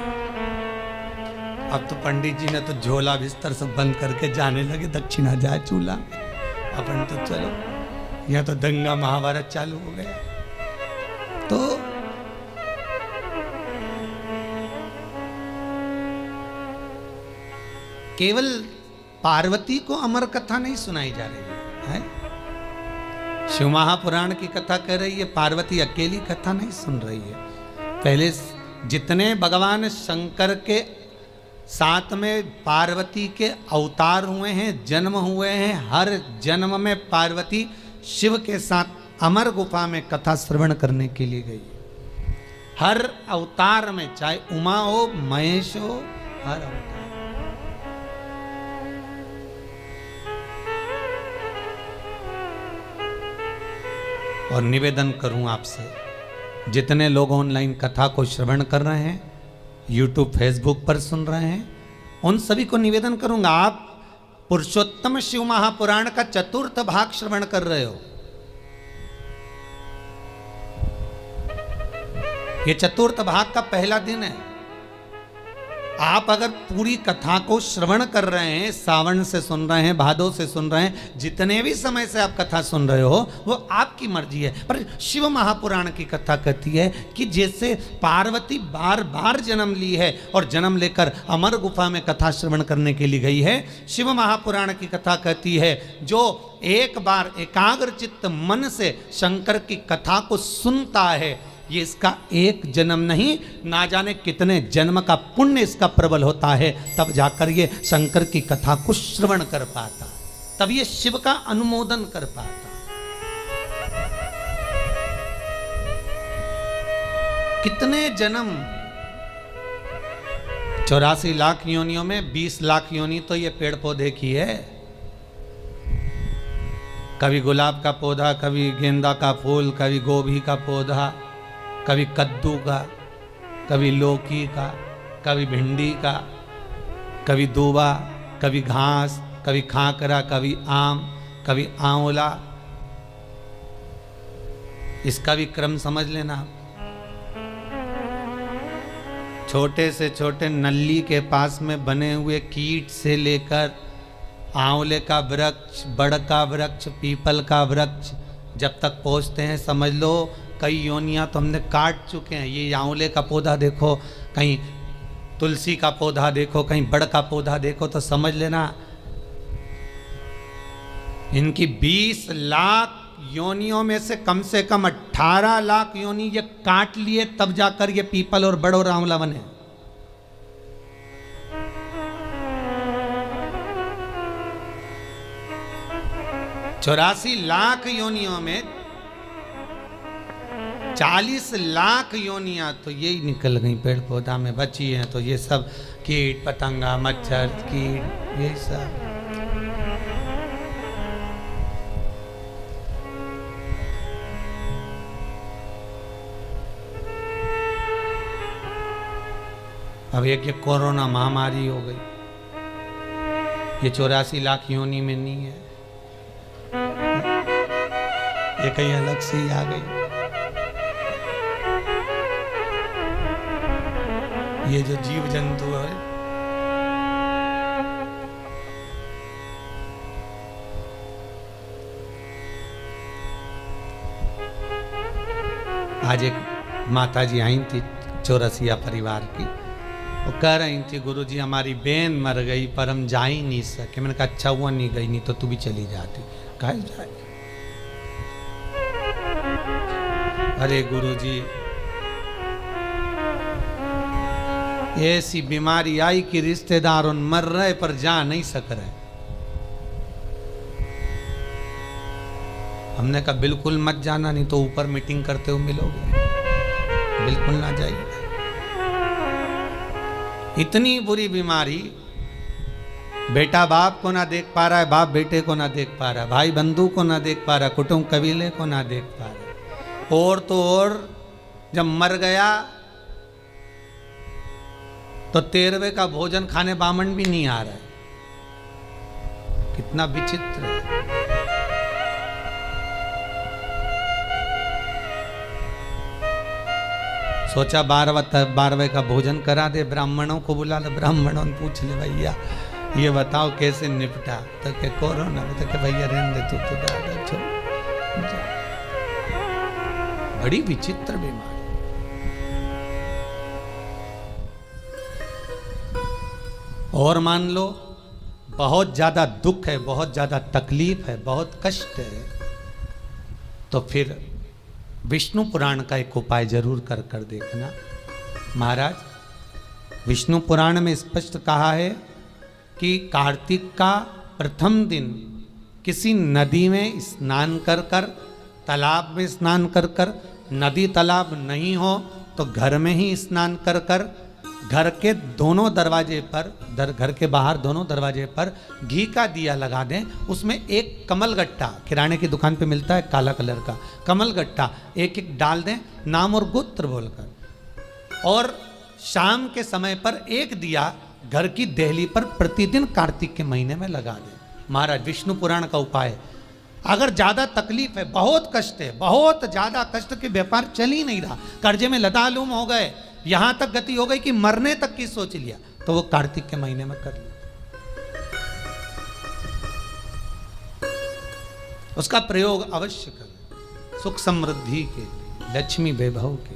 अब तो पंडित जी ने तो झोला बिस्तर सब बंद करके जाने लगे, दक्षिणा जाए चूल्हा में। अपन तो चलो, यह तो दंगा महाभारत चालू हो गया। तो केवल पार्वती को अमर कथा नहीं सुनाई जा रही है, शिव महापुराण की कथा कर रही है, पार्वती अकेली कथा नहीं सुन रही है। पहले जितने भगवान शंकर के साथ में पार्वती के अवतार हुए हैं, जन्म हुए हैं, हर जन्म में पार्वती शिव के साथ अमर गुफा में कथा श्रवण करने के लिए गई। हर अवतार में, चाहे उमा हो, महेश हो, हर अवतार। और निवेदन करूं आपसे, जितने लोग ऑनलाइन कथा को श्रवण कर रहे हैं, यूट्यूब फेसबुक पर सुन रहे हैं, उन सभी को निवेदन करूंगा, आप पुरुषोत्तम शिव महापुराण का 4th भाग श्रवण कर रहे हो। ये 4th भाग का पहला दिन है। आप अगर पूरी कथा को श्रवण कर रहे हैं, सावन से सुन रहे हैं, भादो से सुन रहे हैं, जितने भी समय से आप कथा सुन रहे हो, वो आपकी मर्जी है। पर शिव महापुराण की कथा कहती है कि जैसे पार्वती बार बार जन्म ली है और जन्म लेकर अमर गुफा में कथा श्रवण करने के लिए गई है, शिव महापुराण की कथा कहती है जो एक बार एकाग्र चित्त मन से शंकर की कथा को सुनता है, ये इसका एक जन्म नहीं, ना जाने कितने जन्म का पुण्य इसका प्रबल होता है, तब जाकर ये शंकर की कथा को श्रवण कर पाता, तब ये शिव का अनुमोदन कर पाता। कितने जन्म, 84 लाख योनियों में 20 लाख योनि तो ये पेड़ पौधे की है। कभी गुलाब का पौधा, कभी गेंदा का फूल, कभी गोभी का पौधा, कभी कद्दू का, कभी लौकी का, कभी भिंडी का, कभी दूबा, कभी घास, कभी खाकरा, कभी आम, कभी आंवला। इसका भी क्रम समझ लेना। छोटे से छोटे नल्ली के पास में बने हुए कीट से लेकर आंवले का वृक्ष, बड़ का वृक्ष, पीपल का वृक्ष, जब तक पहुंचते हैं समझ लो कई योनियां तो हमने काट चुके हैं। ये आंवले का पौधा देखो, कहीं तुलसी का पौधा देखो, कहीं बड़ का पौधा देखो, तो समझ लेना इनकी 20 लाख योनियों में से कम 18 लाख योनि ये काट लिए, तब जाकर ये पीपल और बड़ और आंवला बने। चौरासी लाख योनियों में 40 लाख योनियां तो यही निकल गई पेड़ पौधा में बची हैं। तो ये सब कीट पतंगा, मच्छर, कीट, ये सब। अब एक ये कोरोना महामारी हो गई, ये 84 लाख योनि में नहीं है, ये कहीं अलग से ही आ गई। ये जो जीव जंतु है, आज एक माता जी आई थी चौरसिया परिवार की, वो कह रही थी गुरुजी हमारी बहन मर गई पर हम जा ही नहीं सके। मैंने कहा अच्छा हुआ नहीं गई, नहीं तो तू भी चली जाती। कहा जाए, अरे गुरुजी ऐसी बीमारी आई कि रिश्तेदार उन मर रहे पर जा नहीं सक रहे। हमने कहा बिल्कुल मत जाना, नहीं तो ऊपर मीटिंग करते हुए मिलोगे, बिल्कुल ना जाइए। इतनी बुरी बीमारी, बेटा बाप को ना देख पा रहा है, बाप बेटे को ना देख पा रहा है, भाई बंधु को ना देख पा रहा है, कुटुंब कबीले को ना देख पा रहा है। और तो और जब मर गया तो 13वें का भोजन खाने बामन भी नहीं आ रहा है। कितना विचित्र है। सोचा 12वें का भोजन करा दे, ब्राह्मणों को बुला ले, ब्राह्मणों ने पूछ ले भैया ये बताओ कैसे निपटा, तो के कोरोना, तो के भैया रहने दे तू तो दादा छोड़। बड़ी विचित्र बीमारी। और मान लो बहुत ज्यादा दुख है, बहुत ज्यादा तकलीफ है, बहुत कष्ट है, तो फिर विष्णु पुराण का एक उपाय जरूर कर कर देखना। महाराज विष्णु पुराण में स्पष्ट कहा है कि कार्तिक का प्रथम दिन किसी नदी में स्नान कर कर, तालाब में स्नान कर कर, नदी तालाब नहीं हो तो घर में ही स्नान कर कर, घर के दोनों दरवाजे पर, घर के बाहर दोनों दरवाजे पर घी का दिया लगा दें, उसमें एक कमल गट्टा, किराने की दुकान पे मिलता है काला कलर का कमल गट्टा, एक एक डाल दें नाम और गोत्र बोलकर, और शाम के समय पर एक दिया घर की देहली पर प्रतिदिन कार्तिक के महीने में लगा दें। महाराज विष्णु पुराण का उपाय। अगर ज्यादा तकलीफ है, बहुत कष्ट है, बहुत ज्यादा कष्ट के व्यापार चल ही नहीं रहा, कर्जे में लदालूम हो गए, यहां तक गति हो गई कि मरने तक की सोच लिया, तो वो कार्तिक के महीने में कर लिया। उसका प्रयोग अवश्य करें, सुख समृद्धि के, लक्ष्मी वैभव के।